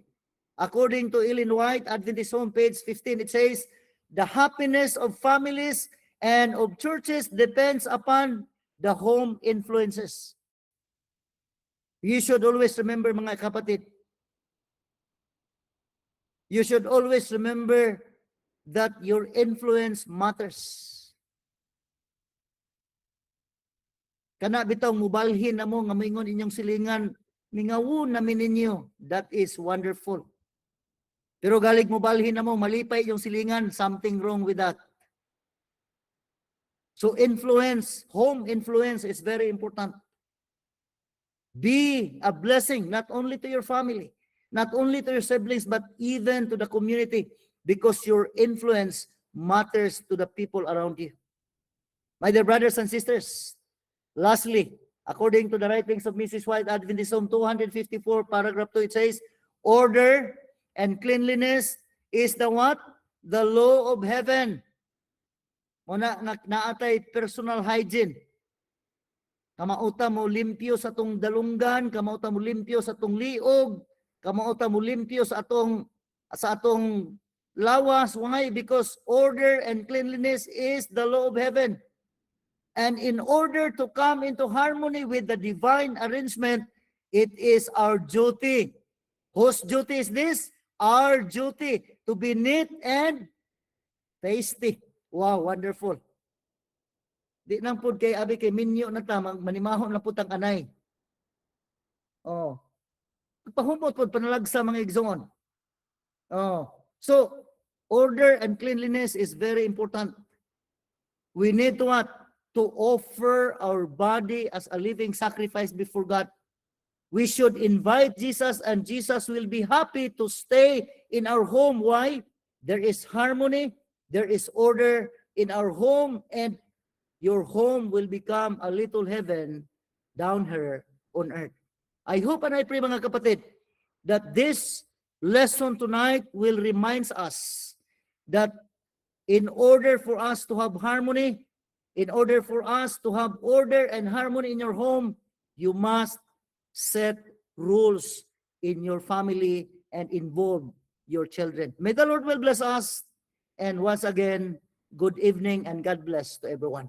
according to Ellen White, Adventist Home, page 15, it says, the happiness of families and of churches depends upon the home influences. You should always remember, mga kapatid, you should always remember that your influence matters. Kana bitaw mubalhin na mo nga moingon inyong silingan, mingawon namin ninyo. That is wonderful. Pero galig mubalhin na mo, malipay yung silingan, something wrong with that. So influence, home influence is very important. Be a blessing not only to your family, not only to your siblings, but even to the community, because your influence matters to the people around you. My dear brothers and sisters, lastly, according to the writings of Mrs. White, Adventist Home 254, paragraph 2, it says, order and cleanliness is the what? The law of heaven. Muna naatay personal hygiene. Kamauta mo limpyo sa tong dalunggan, kamauta mo limpyo sa tong liog, kamauta mo limpyo sa atong lawas. Why? Because order and cleanliness is the law of heaven. And in order to come into harmony with the divine arrangement, it is our duty. Whose duty is this? Our duty to be neat and tasty. Wow, wonderful. Di nang pud kay abi kay minyo na ta manimahon na putang anay. Oh. Pahumot pud panalagsa mga igsoon. Oh. So order and cleanliness is very important. We need to what? To offer our body as a living sacrifice before God. We should invite Jesus, and Jesus will be happy to stay in our home. Why? There is harmony, there is order in our home, and your home will become a little heaven down here on earth. I hope and I pray, mga kapatid, that this lesson tonight will remind us that in order for us to have harmony, in order for us to have order and harmony in your home, you must set rules in your family and involve your children. May the Lord will bless us. And once again, good evening and God bless to everyone.